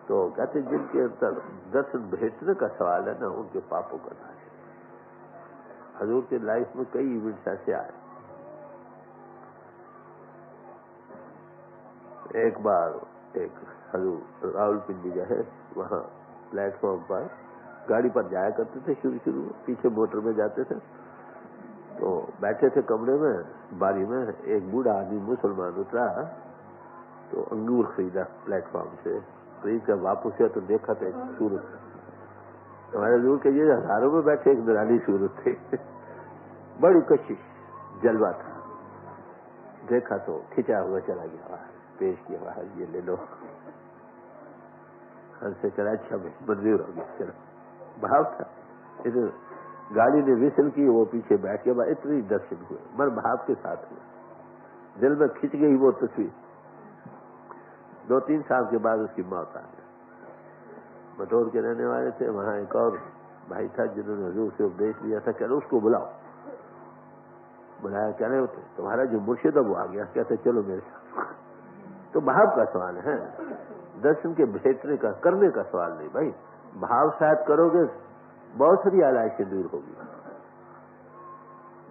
तो कहते जिनके अंदर दर्शन भेटने का सवाल है ना, उनके पापों का नाश। हजूर के लाइफ में कई इवेंट्स ऐसे आए। एक बार एक हजूर रावलपिंडी गए, वहां प्लेटफॉर्म पर गाड़ी पर जाया करते थे, शुरू में पीछे मोटर में जाते थे, तो बैठे थे कमरे में, बारी में एक बूढ़ा आदमी मुसलमान उतरा, तो अंगूर खरीदा प्लेटफॉर्म से, खरीद कर वापस से तो देखा तो एक सूरत, हमारे दूर के ये हजारों में बैठे एक निराली सूरत थे, बड़ी कशिश जलवा था, देखा तो खिंचा हुआ चला गया, पेश किया, ये ले लो, हमसे करा अच्छा मंजूर हो गया, चलो। भाव था, इधर गाड़ी ने विसल की, वो पीछे बैठ के, इतनी दर्शन हुए, मर भाव के साथ हुए, दिल में खिंच गई वो तस्वीर। 2-3 साल के बाद उसकी मौत आ गई। बटोर के रहने वाले थे, वहां एक और भाई था जिन्होंने हजूर से उपदेश लिया था, कह रहे उसको बुलाओ, बुलाया, कह रहे होते तुम्हारा जो मुर्शिद है वो आ गया, कहते चलो मेरे साथ। तो भाव का सवाल है, दर्शन के भेटने का, करने का सवाल नहीं भाई। भाव शायद करोगे बहुत सारी आलाइशें दूर होगी,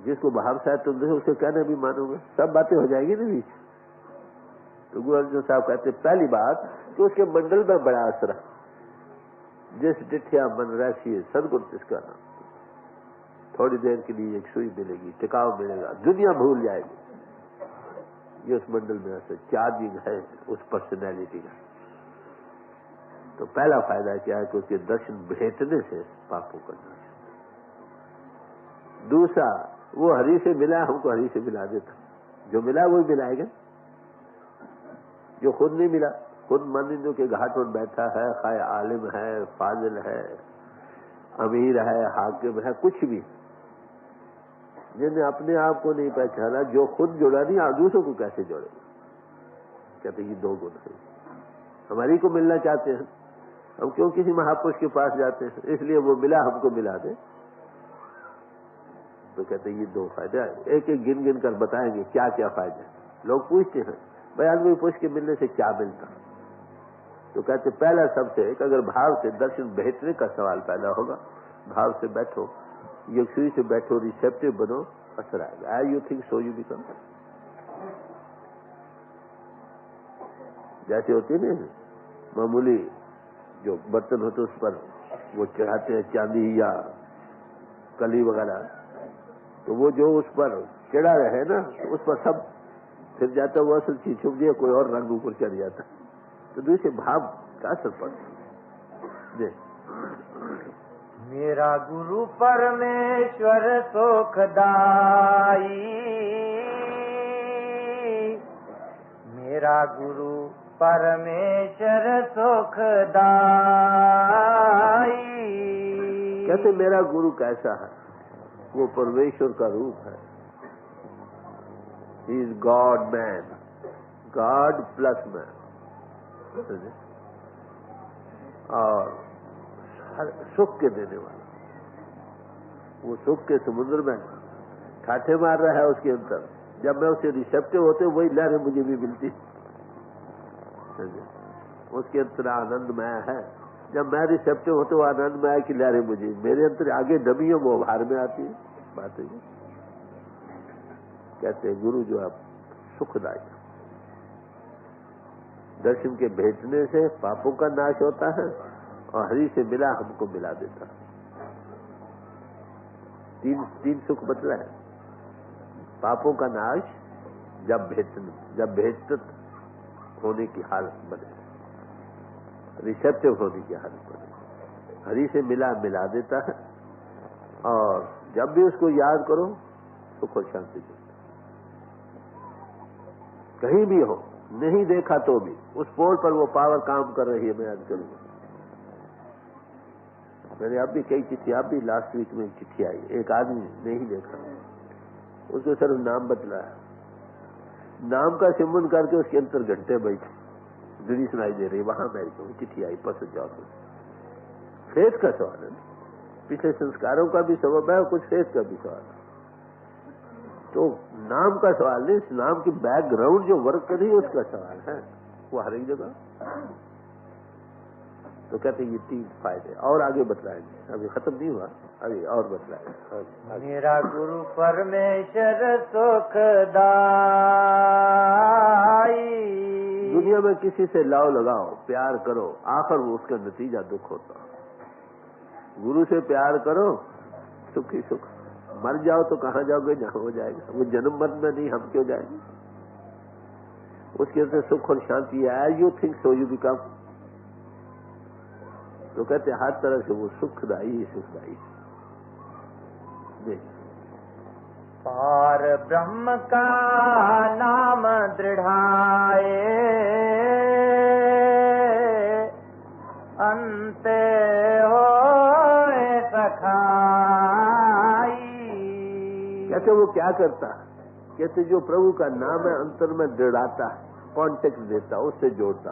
जिसको भाव शायद तुम देखो उसे कहना भी मानोगे, सब बातें हो जाएगी ना बीच। तो गुरु अर्जुन साहब कहते पहली बात कि उसके मंडल में बड़ा असर है, जिस डिठिया मन रहती सदगुरु जिसका नाम, थोड़ी देर के लिए एक सुई मिलेगी, टिकाव मिलेगा, दुनिया भूल जाएगी, ये उस मंडल में असर चार्जिंग है उस पर्सनैलिटी का। तो पहला फायदा क्या है कि उसके दर्शन भेटने से पापों का नाश। दूसरा, वो हरि से मिला, हमको हरि से मिला देता, जो मिला वही मिलाएगा, जो खुद नहीं मिला, खुद मंदिरों के घाट पर बैठा है, खाए आलिम है, फाजिल है, अमीर है, हाकिम है, कुछ भी, जिन्हें अपने आप को नहीं पहचाना, जो खुद जुड़ा नहीं, आप दूसरों को कैसे जोड़ेगा। कहते ये 2 गुण है। हमारी को मिलना चाहते हैं, हम क्यों किसी महापुरुष के पास जाते हैं, इसलिए वो मिला हमको मिला दे। तो कहते ये 2 फायदे, एक एक गिन गिन कर बताएंगे क्या क्या फायदे। लोग पूछते हैं भाई आदमी पुरुष के मिलने से क्या मिलता, तो कहते पहला सबसे एक, अगर भाव से दर्शन भेटने का सवाल पैदा होगा, भाव से बैठो, यक्षुई से बैठो, रिसेप्टिव बनो, असर आएगा। I you think so you become. जैसे होती है ना मामूली जो बर्तन होते उस पर वो चढ़ाते हैं चांदी या कली वगैरह, तो वो जो उस पर चढ़ा रहे ना, तो उस पर सब फिर जाता, वो असल चीज छुप गया, कोई और रंग ऊपर चढ़ जाता, तो दूसरे भाव का असर पड़ता। मेरा गुरु परमेश्वर सुखदाई, मेरा गुरु परमेश्वर सुखदाई। कहते मेरा गुरु कैसा है, वो परमेश्वर का रूप है, he is God man, God plus man, और सुख के देने वाला, वो सुख के समुद्र में ठाठे मार रहा है उसके अंदर, जब मैं उसे रिसेप्टिव होते वही लहरें मुझे भी मिलती, उसके अंदर आनंदमय है, जब मैं रिसेप्टिव होते वो आनंदमय की लहरें मुझे, मेरे अंदर आगे दबियों वो बाहर में आती है। बात है कहते हैं गुरु जो आप सुखदायी, दर्शन के भेटने से पापों का नाश होता है और हरि से मिला हमको मिला देता है। तीन सुख बतला है। पापों का नाश जब भेटत होने की हालत बने, रिसेप्टिव होने की हालत बने, हरि से मिला देता है, और जब भी उसको याद करो सुख और शांति मिलती। कहीं भी हो, नहीं देखा तो भी उस पोल पर वो पावर काम कर रही है। मैं आज करूंगा, मैंने अब भी कई चिट्ठी, अब भी लास्ट वीक में चिट्ठी आई, एक आदमी नहीं देखा, उसको सिर्फ नाम बतला है, नाम का सिमरन करके उसके अंतर घंटे बैठे, दुनिया सुनाई दे रही, वहां बैठ गई, चिट्ठी आई परसों जाओ। फेथ का सवाल है, पिछले संस्कारों का भी सबब है और कुछ फेथ का भी सवाल है। तो नाम का सवाल नहीं, इस नाम की बैकग्राउंड जो वर्क कर रही है उसका सवाल है, वो हर एक जगह। तो कहते ये 3 फायदे और आगे बतलाएंगे, अभी खत्म नहीं हुआ, अभी और बतलाएंगे। मेरा गुरु परमेश्वर सुखदाई। दुनिया में किसी से लाव लगाओ, प्यार करो, आखिर वो उसका नतीजा दुख होता। गुरु से प्यार करो, सुख ही सुख। मर जाओ तो कहाँ जाओगे, जहां हो जाएगा, वो जन्म मत में नहीं, हम क्यों जाएंगे। उसके अंदर सुख और शांति है, as you think so you become. तो कहते हर तरह से वो सुखदाई ही सुखदाई। पार ब्रह्म का नाम दृढ़ाए, अंत हो सखाई। कहते वो क्या करता है, कहते जो प्रभु का नाम है अंतर में दृढ़ाता है, कॉन्टेक्ट देता, उससे जोड़ता।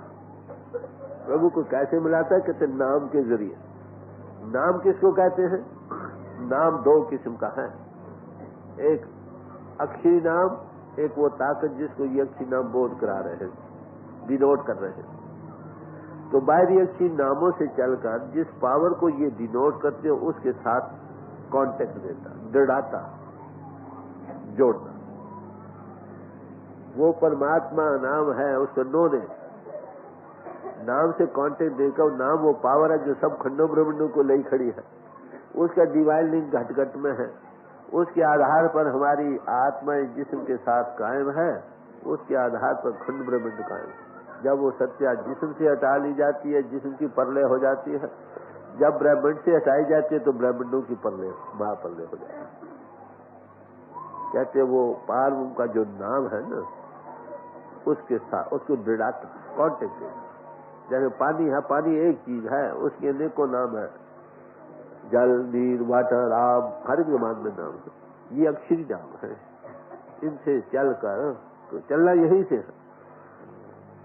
प्रभु को कैसे मिलाता है, कहते नाम के जरिए। नाम किसको कहते हैं, नाम 2 किस्म का है, एक अक्षरी नाम, एक वो ताकत जिसको ये अक्षरी नाम बोध करा रहे हैं, डिनोट कर रहे हैं। तो बाहरी अक्षरी नामों से चलकर जिस पावर को ये डिनोट करते हो उसके साथ कांटेक्ट देता, दृढ़ाता, जोड़ता। वो परमात्मा नाम है, उसको ने नाम से कांटेक्ट देकर, नाम वो पावर है जो सब खंडों ब्रह्मांडों को ले खड़ी है, उसका डिवाइन लिंक घट घट में है, उसके आधार पर हमारी आत्मा जिस्म के साथ कायम है, उसके आधार पर खंड ब्रह्मांड कायम है। जब वो सत्या जिस्म से हटा ली जाती है, जिस्म की परलय हो जाती है, जब ब्रह्मांड से हटाई जाती है तो ब्रह्मांडों की परलय, महापरलय हो जाती है। कहते वो पारब्रह्म का जो नाम है ना, उसके साथ उसको दृढ़ाता, कॉन्टेक्ट देता। जैसे पानी है, पानी एक चीज है, उसके अनेकों नाम है, जल, नीर, वाटर, आब, हर एक जमान में नाम है। ये अक्षरी नाम है, इनसे चलकर तो चलना यही से है।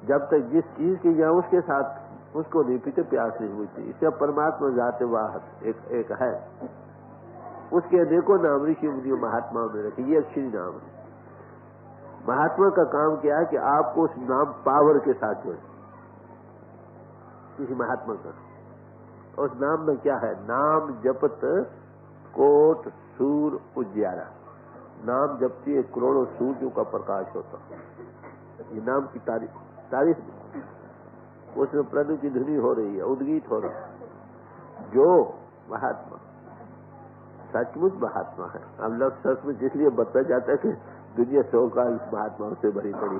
जब तक जिस चीज की यहाँ उसके साथ उसको नहीं पीते प्यास नहीं हुई। इससे परमात्मा जाते वाहत एक है, उसके अनेकों नाम ऋषि मुनियों महात्माओं में रखे, ये अक्षरी नाम है। महात्मा का काम क्या है कि आपको उस नाम पावर के साथ जोड़े, किसी महात्मा का। उस नाम में क्या है, नाम जपत कोट सूर उजियारा। नाम जपती है करोड़ों सूर्यों का प्रकाश होता। ये नाम की तारीफ उसमें प्रभु की धुनी हो रही है, उद्गीत हो रहा है। जो महात्मा सचमुच महात्मा है, हम लोग सचमुच इसलिए बताया जाता है कि दुनिया 100 का महात्माओं से भरी पड़ी,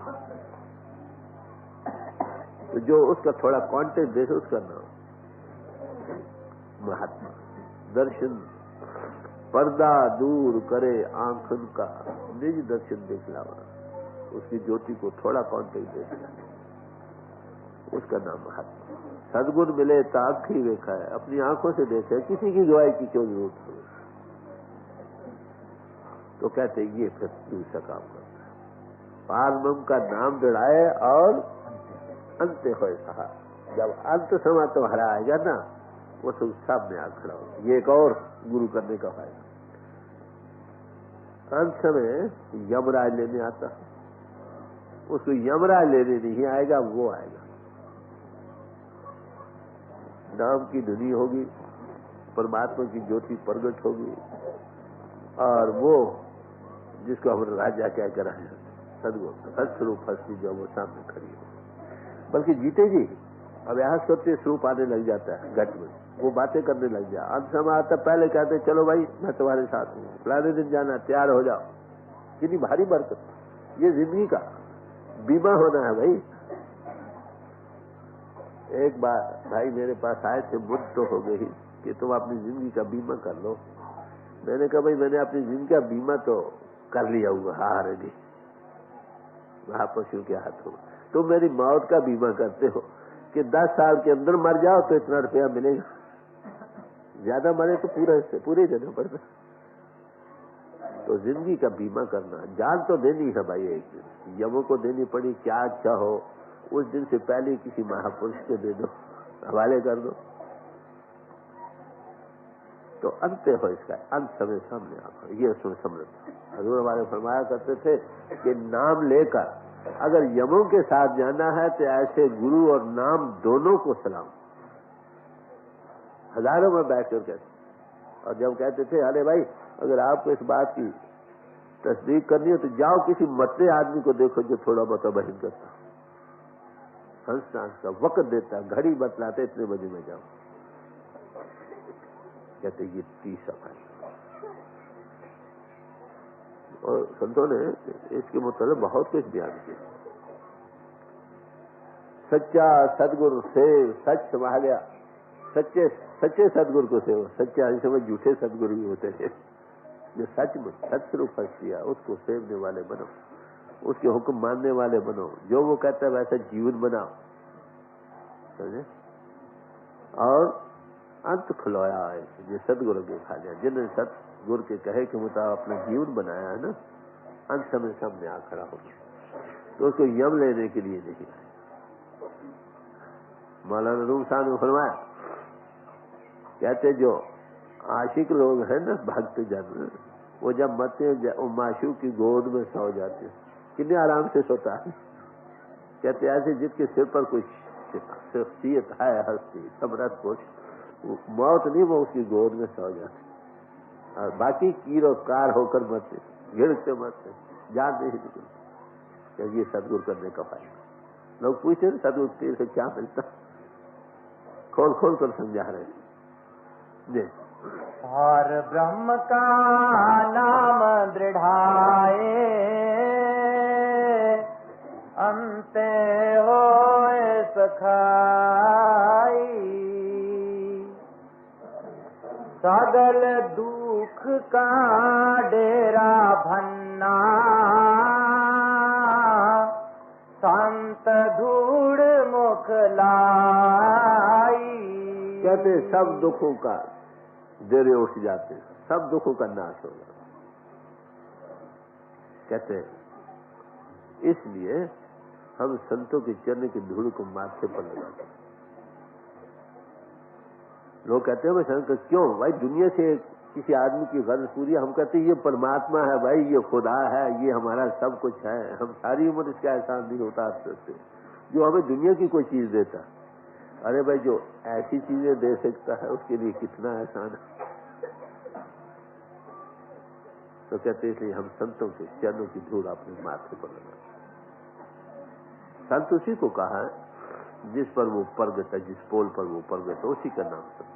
तो जो उसका थोड़ा कांटेक्ट दे उसका नाम महात्मा। दर्शन पर्दा दूर करे आंखन का, निज दर्शन दिखलावा, उसकी ज्योति को थोड़ा कांटेक्ट दे, उसका नाम महात्मा। सदगुण मिले ताक ही देखा है, अपनी आंखों से देखे, किसी की गवाही की क्यों जरूरत है। तो कहते ये फिर दूसरा काम करता है, पारब्रह्म का नाम दृढ़ाए और अंत हो कहा। जब अंत समय तो हरा आएगा ना, वो तो सामने आ खड़ा हो। ये एक और गुरु करने का फायदा। अंत समय यमराज लेने आता, उसको यमराज लेने नहीं आएगा, वो आएगा। नाम की धुनी होगी, परमात्मा की ज्योति प्रगट होगी, और वो जिसको हम राजा क्या कर रहे हैं, सदगुण सत्स्वरूप हस्ती जो वो सामने खड़ी हो, बल्कि जीते जी अब यहाँ सत्य स्वरूप आने लग जाता है घट में। वो बातें करने लग गया। अंत समय आता पहले कहते चलो भाई मैं तुम्हारे साथ हूँ, फलाने दिन जाना, तैयार हो जाओ। कितनी भारी बरकत, ये जिंदगी का बीमा होना है भाई। एक बार भाई मेरे पास आए थे, मुझ तो हो गई कि तुम अपनी जिंदगी का बीमा कर लो। मैंने कहा भाई मैंने अपनी जिंदगी का बीमा तो कर लिया हुआ, हाँ रेडी महापशु के हाथों। तुम मेरी मौत का बीमा करते हो कि 10 साल के अंदर मर जाओ तो इतना रुपया मिलेगा, ज्यादा मरे तो पूरे देना पड़ता। तो जिंदगी का बीमा करना, जान तो देनी है भाई, एक दिन यमों को देनी पड़ी, क्या अच्छा हो उस दिन से पहले किसी महापुरुष को दे दो, हवाले कर दो, तो अंत हो इसका, अंत समय सामने आकर ये सुन समृद्ध। हजूर हमारे फरमाया करते थे कि नाम लेकर अगर यमों के साथ जाना है तो ऐसे गुरु और नाम दोनों को सलाम। हजारों में बैठकर कहते, और जब कहते थे अरे भाई अगर आपको इस बात की तस्दीक करनी है तो जाओ किसी मरते आदमी को देखो जो थोड़ा बहुत बहन करता, संस्थान का वक्त देता, घड़ी बतलाते इतने बजे में जाओ। कहते ये 30 सफाई। और संतों ने इसके मुताबिक बहुत कुछ बयान किया। सच्चा सदगुरु से सच संभालिया, सच्चे सदगुरु को सेव, सच्चा इस समय झूठे सदगुरु भी होते हैं। जो सच में सत्य रूप किया उसको सेवने वाले बनो, उसके हुक्म मानने वाले बनो, जो वो कहता है वैसा जीवन बनाओ, समझे। और अंत खुलवाया है ये सदगुरु के खा लिया, जिन्होंने सतगुरु के कहे कि मुताबिक अपना जीवन बनाया है ना, अंत समय सामने आ खड़ा हो गया, तो उसको यम लेने के लिए नहीं आए। मौलाना रूम साहब ने फरमाया, कहते जो आशिक लोग हैं ना, भक्त जन, वो जब मरते हैं माशूक की गोद में सो जाते हैं, कितने आराम से सोता है। कहते ऐसे जिसके सिर पर कोई शख्सियत है, हस्ती समरथ पुरुष, मौत नहीं वो उसकी गोद में सो जाते, और बाकी कीरोकार होकर मरते, गिरते मरते, जान नहीं निकलती। ये सदगुरु करने का फायदा। लोग पूछते हैं सदगुरु तीर से क्या मिलता, खोल खोल कर समझा रहे जी। और ब्रह्म का नाम दृढ़ाए, अंते होए सखाई, सगल दुख का डेरा भन्ना, संत धूड़ मुख लाई। कहते सब दुखों का डेरे उठ जाते, सब दुखों का नाश हो जाता। कहते इसलिए हम संतों के चरण की धूल को माथे पर लगाते। लोग कहते हैं भाई संत क्यों भाई, दुनिया से किसी आदमी की गर्ज पूरी, हम कहते हैं ये परमात्मा है भाई, ये खुदा है, ये हमारा सब कुछ है, हम सारी उम्र इसका एहसान नहीं होता सकते जो हमें दुनिया की कोई चीज देता। अरे भाई जो ऐसी चीजें दे सकता है उसके लिए कितना एहसान है। तो कहते इसलिए हम संतों के चरणों की धूल अपने माथे पर लगाते। संत उसी को कहा है जिस पर वो प्रगट है, जिस पोल पर वो प्रगट है, उसी का नाम संत।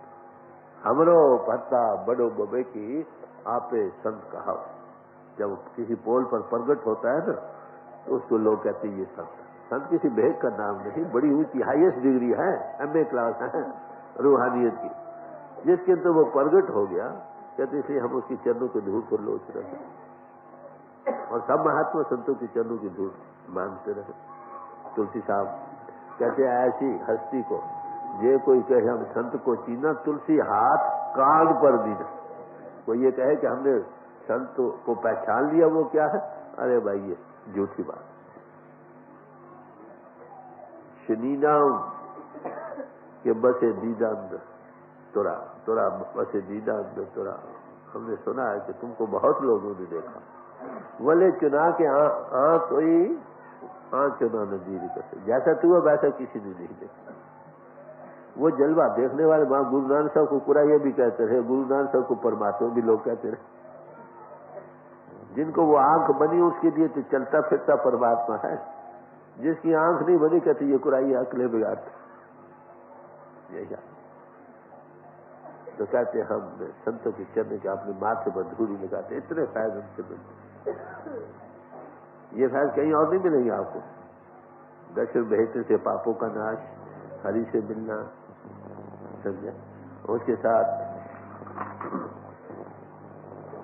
हमरो पत्ता बड़ो बबे की आपे संत कहा। जब किसी पोल पर प्रगट होता है ना तो उसको लोग कहते हैं ये संत। संत किसी भेद का नाम नहीं, बड़ी ऊंची हाईएस्ट डिग्री है, MA क्लास है रूहानियत की, जिसके अंदर वो प्रगट हो गया। कहते इसलिए हम उसकी चरणों की धूल पर लोच रहे और सब महात्मा संतों की चरणों की धूल मांगते रहे। तुलसी साहब कहते ऐसी हस्ती को ये कोई कहे हम संत को चीना, तुलसी हाथ कान पर दीना। कोई ये कहे कि हमने संत को पहचान लिया, वो क्या है, अरे भाई ये झूठी बात। शनीनाम के बसे दीदा अंदर तुरा, तुरा बसे दीदा अंदर तुरा। हमने सुना है कि तुमको बहुत लोगों ने देखा, वले चुना के आंख कोई आंख चुना नजीर करते, जैसा तू है वैसा किसी ने नहीं देखा। वो जलवा देखने वाले मां गुरु नानक साहब को पूरा ये भी कहते रहे, गुरु नानक साहब को परमात्मा भी लोग कहते रहे। जिनको वो आंख बनी उसके लिए तो चलता फिरता परमात्मा है, जिसकी आंख नहीं बनी कहते ये कुराई अकले बिगाड़ते। यही तो कहते हम संतों के चरण के अपने माथे पर धूली लगाते, इतने फैज उनसे मिलते। ये फैज कहीं और नहीं मिलेंगे आपको। दर्शन भेजने से पापों का नाश, हरि से मिलना, समझे, उसके साथ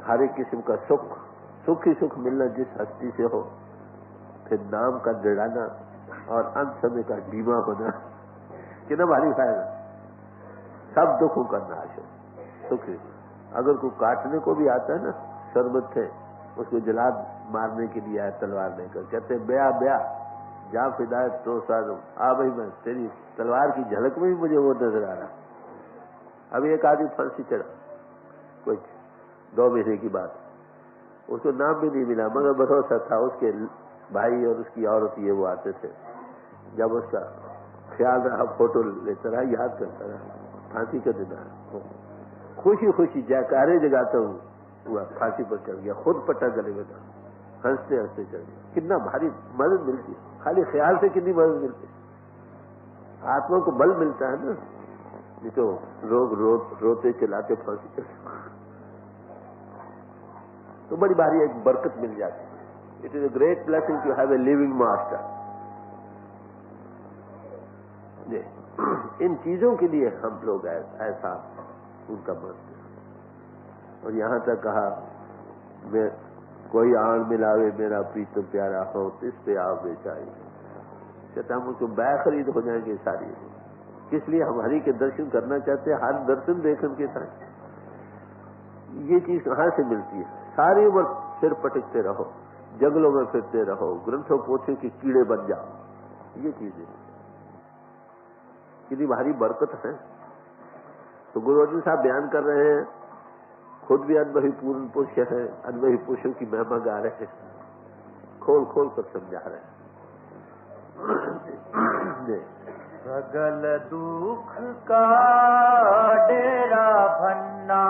हर एक किस्म का सुख, सुख ही सुख मिलना जिस हस्ती से हो, फिर नाम का दृढ़ाना और अंत समय का बीमा होना, कितना भारी फायदा। सब दुखों का नाश हो, सुख। अगर कोई काटने को भी आता है ना, शरबत थे, उसको जला मारने के लिए आया तलवार लेकर, कहते ब्या ब्या जा फिदायत तो साधु, आ भाई मैं तेरी तलवार की झलक में ही मुझे वो नजर आ रहा। अभी एक आदमी फांसी चढ़ा, कुछ 2 महीने की बात, उसको नाम भी नहीं मिला, मगर भरोसा था उसके भाई और उसकी औरत ये वो आते थे, जब उसका ख्याल रहा फोटो लेता रहा, याद करता रहा, फांसी का दिन आया, खुशी खुशी जयकारे जगाता हूँ, हुआ फांसी पर चढ़ गया, खुद पट्टा गले में था, हंसते हंसते चढ़ गया। कितना भारी मदद मिलती है, खाली ख्याल से कितनी मदद मिलती है। आत्मा को बल मिलता है ना, नहीं तो लोग रोते चिल्लाते फांसी चढ़, तो बड़ी भारी एक बरकत मिल जाती है। It is a great blessing to have a living master. इन चीजों के लिए हम लोग ऐसा उनका मानते हैं। और यहां तक कहा, मैं कोई आण मिलावे मेरा प्रीतम प्यारा हो, इस पे आप बेचाई, कहता हम उसको बै खरीद हो जाएंगे सारी। किस लिए? हम हरि के दर्शन करना चाहते हैं, हर दर्शन देखने के साथ। ये चीज कहां से मिलती है? सारी उम्र सिर पटकते रहो, जंगलों में फिरते रहो, ग्रंथों पोथों के कीड़े बन जाओ, ये चीजें कितनी भारी बरकत है। तो गुरु अर्जुन साहब बयान कर रहे हैं, खुद भी अनुभवी पूर्ण पुरुष है, अनुभवी पुरुषों की महिमा गा रहे हैं, खोल खोल कर समझा रहे हैं। सगल दुख का डेरा भन्ना,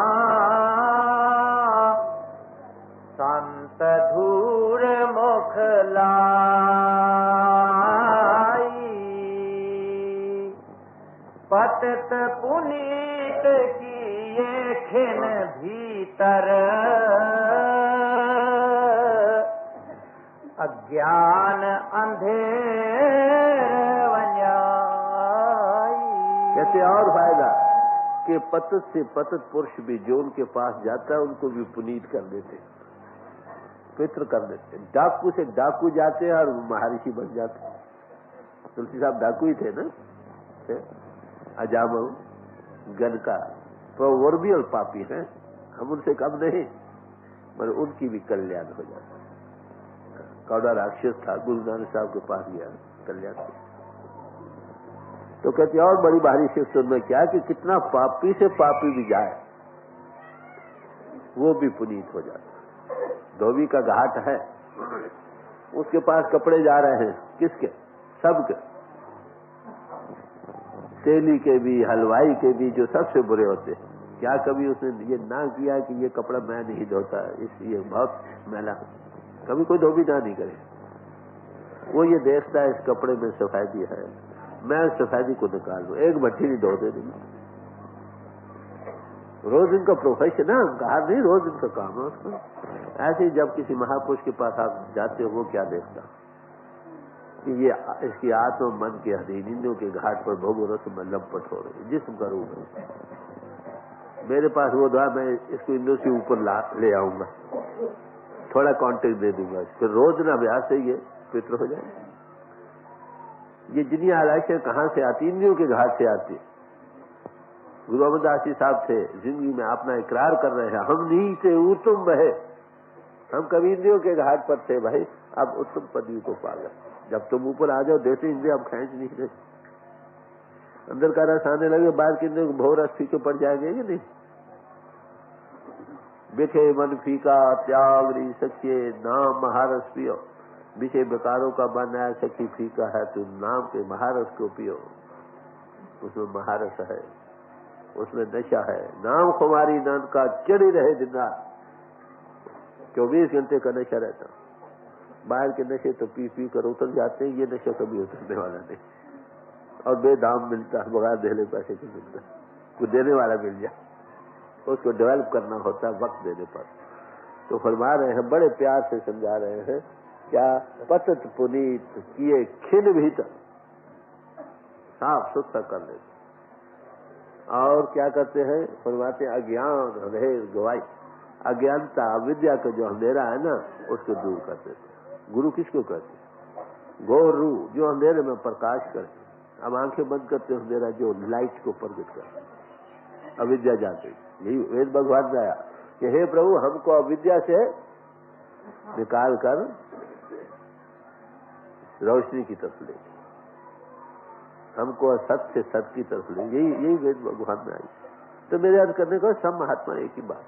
संत धूर मुख लाई, पतित पुनीत किए खिन भीतर, अज्ञान अंधेर वन्याई। कहते और फायदा कि पतित से पतित पुरुष भी जो उनके पास जाता है उनको भी पुनीत कर देते, पवित्र कर देते। डाकू से डाकू जाते हैं और महर्षि बन जाते। तुलसी साहब डाकू ही थे ना, अजाम गन का प्रोवर्बियल पापी है, हम उनसे कम नहीं, पर उनकी भी कल्याण हो जाता। कौड़ा राक्षस था, गुरु नानक साहब के पास गया, कल्याण किया। तो कहते और बड़ी भारी शिक्षा में क्या कि कितना पापी से पापी भी जाए वो भी पुनीत हो जाता। धोबी का घाट है, उसके पास कपड़े जा रहे हैं, किसके? सबके, तेली के भी, हलवाई के भी, जो सबसे बुरे होते हैं। क्या कभी उसने ये ना किया कि ये कपड़ा मैं नहीं धोता, इसलिए बहुत मैला? कभी कोई धोबी ना नहीं करे। वो ये देखता है इस कपड़े में सफेदी है, मैं उस सफेदी को निकाल दूं, एक भट्टी नहीं धो दे दूंगी। रोज इनका प्रोफेशन है, कहा नहीं, रोज इनका काम है उसका। ऐसे ही जब किसी महापुरुष के पास आप जाते हो, वो क्या देखता कि ये इसकी आत्मा मन के अधीन इंद्रियों के घाट पर भोग रस में लपट हो रही, जिस्म का रूप है। मेरे पास वो दवा, मैं इसको इंद्रियों से ऊपर ले आऊंगा, थोड़ा कांटेक्ट दे दूंगा, फिर रोज ना अभ्यास से ये पित्र हो जाए। ये जितनी आलाइशें कहां से आती? इंद्रियों के घाट से आती। गुरु अमरदास जी साहब थे, जिंदगी में अपना इकरार कर रहे हैं, हम नीचे उत्तम बहे, हम कभी इंद्रियों के घाट पर थे भाई, अब उत्तम पदवी को पा गए। जब तुम ऊपर आ जाओ, देखते इंद्रिया अब खींच नहीं रहे, अंदर का रस आने लगे, बाहर के इंद्रियों को भोर रस फीके पड़ जाएंगे कि नहीं? बिखे मन फीका त्याग री सच्चे, नाम महारस पियो, बिछे बेकारों का मन है सखी फीका है, तुम नाम के महारस को पियो। उसमें महारस है, उसमें नशा है। नाम खुमारी नंद का चढ़ी रहे दिन रात, 24 घंटे का नशा रहता। बाहर के नशे तो पी पी कर उतर जाते हैं, ये नशा कभी उतरने वाला नहीं। और बेदाम मिलता है, बगैर देने पैसे को मिलता, कुछ देने वाला मिल जाए। उसको डेवलप करना होता है वक्त देने पर। तो फरमा रहे हैं, बड़े प्यार से समझा रहे हैं, क्या पतत पुनीत किए खिन भीतर साफ सुथरा कर लेते। और क्या करते हैं, फरमाते अज्ञान अंधेर गवाई, अज्ञानता अविद्या का जो अंधेरा है ना उसको दूर कर देते। गुरु किसको कहते हैं? गोरु, जो अंधेरे में प्रकाश करते। अब आंखें बंद करते अंधेरा जो लाइट को प्रकट करते, अविद्या जाते। यही वेद भगवान ने आया कि हे प्रभु हमको अविद्या से निकाल कर रोशनी की तरफ ले, हमको सत्य से सत्य की तरफ ले। यही वेद भगवान में आई। तो मेरे अर्थ करने को सब महात्मा एक ही बात है,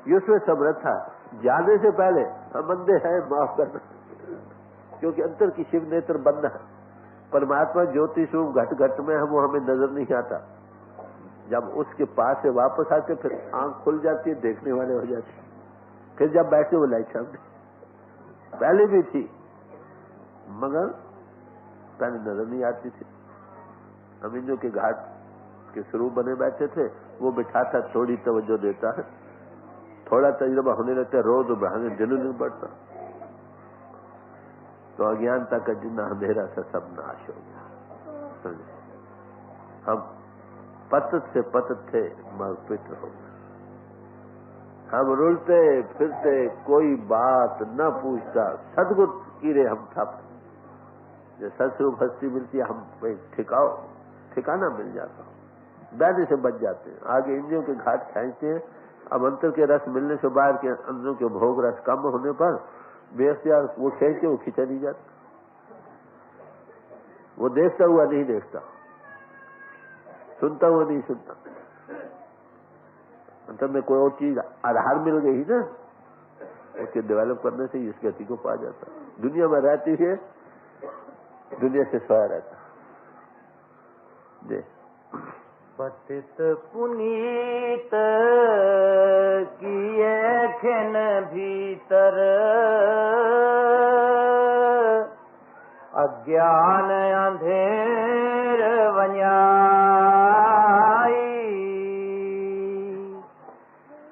ये उसमें समर्था जाने से पहले हम अंधे हैं, माफ करना, क्योंकि अंतर की शिव नेत्र बंद है। परमात्मा ज्योति स्वरूप घट घट में है, वो हमें नजर नहीं आता। जब उसके पास से वापस आते फिर आंख खुल जाती है, देखने वाले हो जाते। फिर जब बैठे वो लाइट सामने, पहले भी थी मगर पहले नजर नहीं आती थी। हम इंद्र के घाट के स्वरूप बने बैठे थे, वो बिठाता थोड़ी तवज्जो देता है, थोड़ा तजुर्बा होने लगता है, रोज बढ़ाने दिन नहीं बढ़ता। तो अज्ञानता का जितना अंधेरा सा सब नाश हो गया। हम पतत से पतत थे मगर पित्र हो गए। हम रुलते फिरते कोई बात न पूछता, सदगुरु कीरे हम ठप। जो सदस्वरूप हस्ती मिलती है हम ठिकाना मिल जाता, बैठने से बच जाते हैं। आगे इंद्रियों के घाट खींचते हैं। अब अंतर के रस मिलने से बाहर के अंदरों के भोग रस कम होने पर बेख्तियार वो खींच के वो खींचा नहीं जाता। वो देखता हुआ नहीं देखता, सुनता हुआ नहीं सुनता। अंतर में कोई और चीज आधार मिल गई ना, उसके डेवलप करने से इस गति को पा जाता। दुनिया में रहती है, दुनिया से सोया रहता। दे पतित पुनीत किए खिन भीतर, अज्ञान अंधेर वन्याई,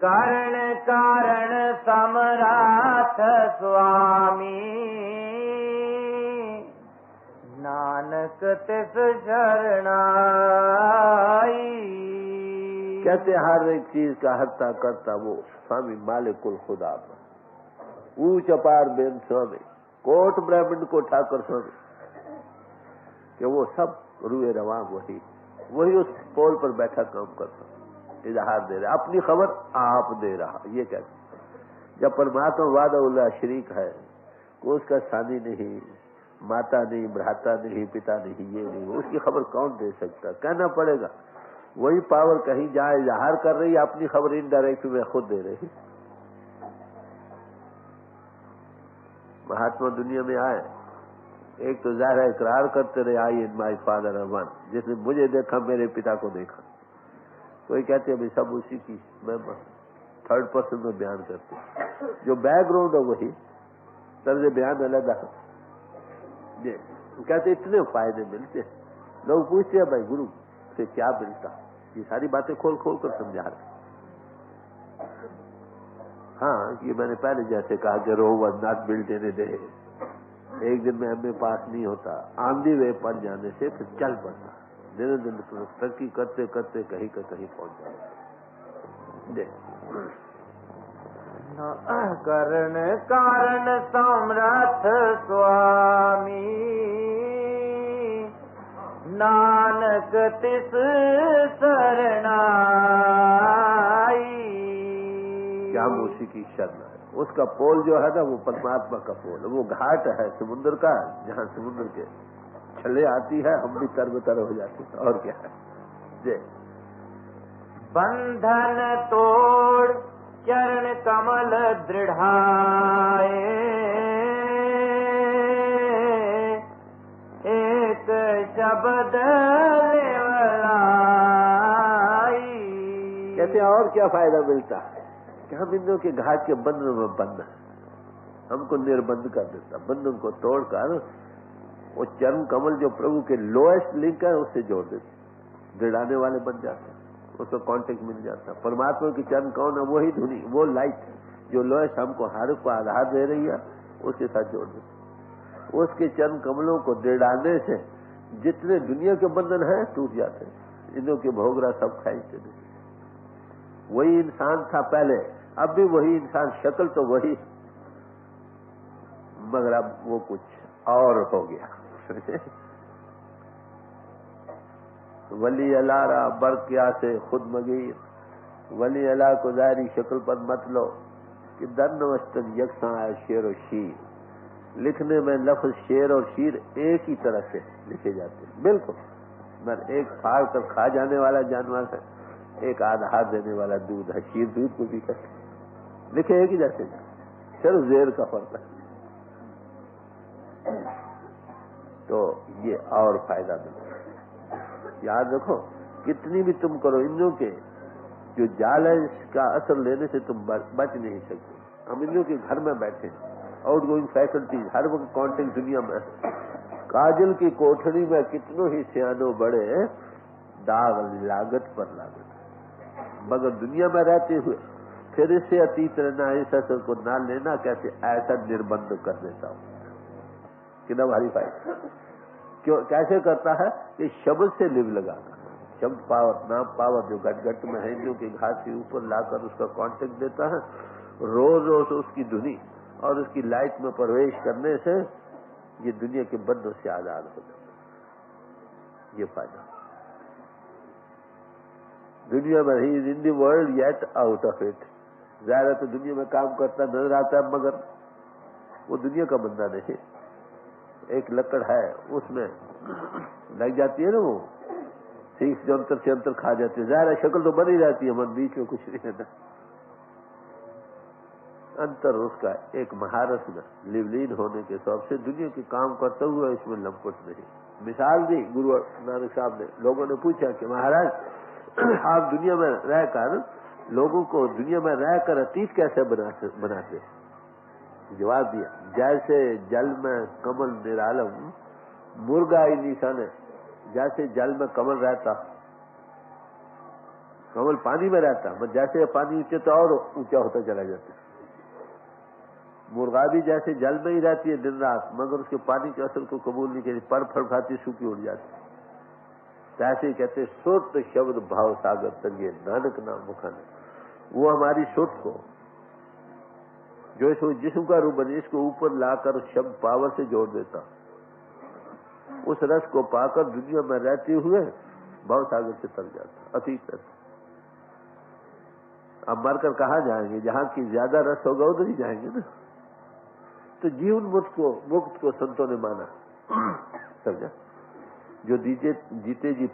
कर्ण कारण समराथ स्वामी, नानक तिस शरणाई। कहते हर एक चीज का हत्ता करता वो स्वामी मालिक कुल खुदा पर, ऊंच अपार बेन स्वामी, कोट ब्राह्मण को ठाकर स्वामी, कि वो सब रुए रवा वही उस पोल पर बैठा काम करता, इजहार दे रहा, अपनी खबर आप दे रहा। ये कहते जब परमात्मा वादा उल्ला शरीक है, को उसका सानी नहीं, माता नहीं, भ्राता नहीं, पिता नहीं, ये नहीं, उसकी खबर कौन दे सकता? कहना पड़ेगा। वही पावर कहीं जाए इजहार कर रही है, अपनी खबर इनडायरेक्ट में खुद दे रही। महात्मा दुनिया में आए, एक तो जाहिर इकरार करते रहे, आई इन माई फादर वन, जिसने मुझे देखा मेरे पिता को देखा। कोई कहते हैं सब उसी की, मैं थर्ड पर्सन में बयान करते, जो बैकग्राउंड है वही, तर्ज बयान अलग है। कहते इतने फायदे मिलते। लोग पूछते हैं भाई गुरु से क्या मिलता, ये सारी बातें खोल खोल कर समझा रहे। हाँ, ये मैंने पहले जैसे कहा कि Rome was not built in a day, एक दिन में एमए पास नहीं होता, आंधी वे पड़ जाने से फिर चल पड़ता, दिन दिन तरक्की करते करते कहीं का कहीं पहुंच जाता। कर्ण कारण सम्राट स्वामी, नानक तिस शरणाई। क्या हम उसी की शरण है। उसका पोल जो है ना वो परमात्मा का पोल, वो घाट है समुद्र का, जहाँ समुद्र के छले आती है हम भी तरबतर हो जाते हैं। और क्या है जे बंधन तोड़ चरण कमल दृढ़ाए, एक शब्द लेवलाई। कहते और क्या फायदा मिलता है कि हम इंद्रियों के घाट के बंधन में बंद है, हमको निर्बंध कर देता। बंधन को तोड़कर वो चरण कमल जो प्रभु के लोएस्ट लिंक है उससे जोड़ देते, दृढ़ाने वाले बन जाते। उसको कांटेक्ट मिल जाता। परमात्मा के चरण कौन है? वही धुनी, वो लाइट जो लोहे हमको हर को आधार दे रही है, उसके साथ जोड़ देते। उसके चरण कमलों को दे डालने से जितने दुनिया के बंधन हैं टूट जाते हैं। इनों के भोगरा सब खाइते नहीं। वही इंसान था पहले, अब भी वही इंसान, शक्ल तो वही, मगर अब वो कुछ और हो गया। वली अलारा बर क्या से खुद मगीर, वली अला को जारी शक्ल पर मत लो कि दन वस्तन यकसा है शेर और शीर। लिखने में लफ्ज शेर और शीर एक ही तरह से लिखे जाते हैं, बिल्कुल। मगर एक फाड़ कर खा जाने वाला जानवर है, एक आधार देने वाला दूध है। शीर दूध को भी कहते, लिखे एक ही जैसे, सिर्फ जेर का फर्क है। तो ये और फायदा मिलता है। याद रखो, कितनी भी तुम करो, इंद्रियों के जो जाल है इसका असर लेने से तुम बच नहीं सकते। हम इंद्रियों के घर में बैठे, आउट गोइंग फैकल्टीज हर वक्त कॉन्टेक्ट दुनिया में। काजल की कोठरी में कितनों ही सियानो बड़े, दाग लागत पर लागत, मगर दुनिया में रहते हुए फिर इससे अतीत रहना, इस असर को ना लेना, कैसे ऐसा निर्बंध कर देता हूं कि न भारी पाए। क्यों कैसे करता है? कि शब्द से लिव लगाना, शब्द पावर, नाम पावर जो घट घट में है, जो कि घास के ऊपर लाकर उसका कांटेक्ट देता है, रोज रोज उसकी धुनी और उसकी लाइट में प्रवेश करने से ये दुनिया के बंधों से आजाद हो जाता है। ये फायदा दुनिया में ही, in the world yet out of it. ज्यादा तो दुनिया में काम करता नजर आता है, मगर वो दुनिया का बंदा नहीं। एक लकड़ है, उसमें लग जाती है ना, वो सीख जो अंतर से अंतर खा जाती है। ज़ाहिर शक्ल तो बनी रहती है, मन बीच में कुछ नहीं रहता। अंतर उसका एक महारस में लिवलीन होने के हिसाब से दुनिया के काम करता हुआ इसमें लंपट नहीं। मिसाल दी गुरु नानक साहब ने। लोगों ने पूछा कि महाराज आप दुनिया में रहकर लोगों को दुनिया में रहकर अतीत कैसे बनाते? जवाब दिया, जैसे जल में कमल निरालम, मुर्गा ही निशान है। जैसे जल में कमल रहता, कमल पानी में रहता, मगर जैसे पानी ऊंचे तो और ऊंचा होता चला जाता। मुर्गा भी जैसे जल में ही रहती है दिन रात, मगर उसके पानी के असर को कबूल नहीं करती, पर फड़फड़ाती सूखी उड़ जाती। ऐसे ही कहते सुत शब्द भाव सागर तरिए नानक नाम मुखाने। वो हमारी सुत को, जो इस जिस्म का रूप बने, इसको ऊपर लाकर शब्द पावर से जोड़ देता। उस रस को पाकर दुनिया में रहते हुए भाव सागर से तर जाता, अतीत रहता। अब मरकर कहाँ जाएंगे? जहाँ की ज्यादा रस होगा उधर ही जाएंगे ना। तो जीवन मुक्त को संतों ने माना, समझा? जो जीते जी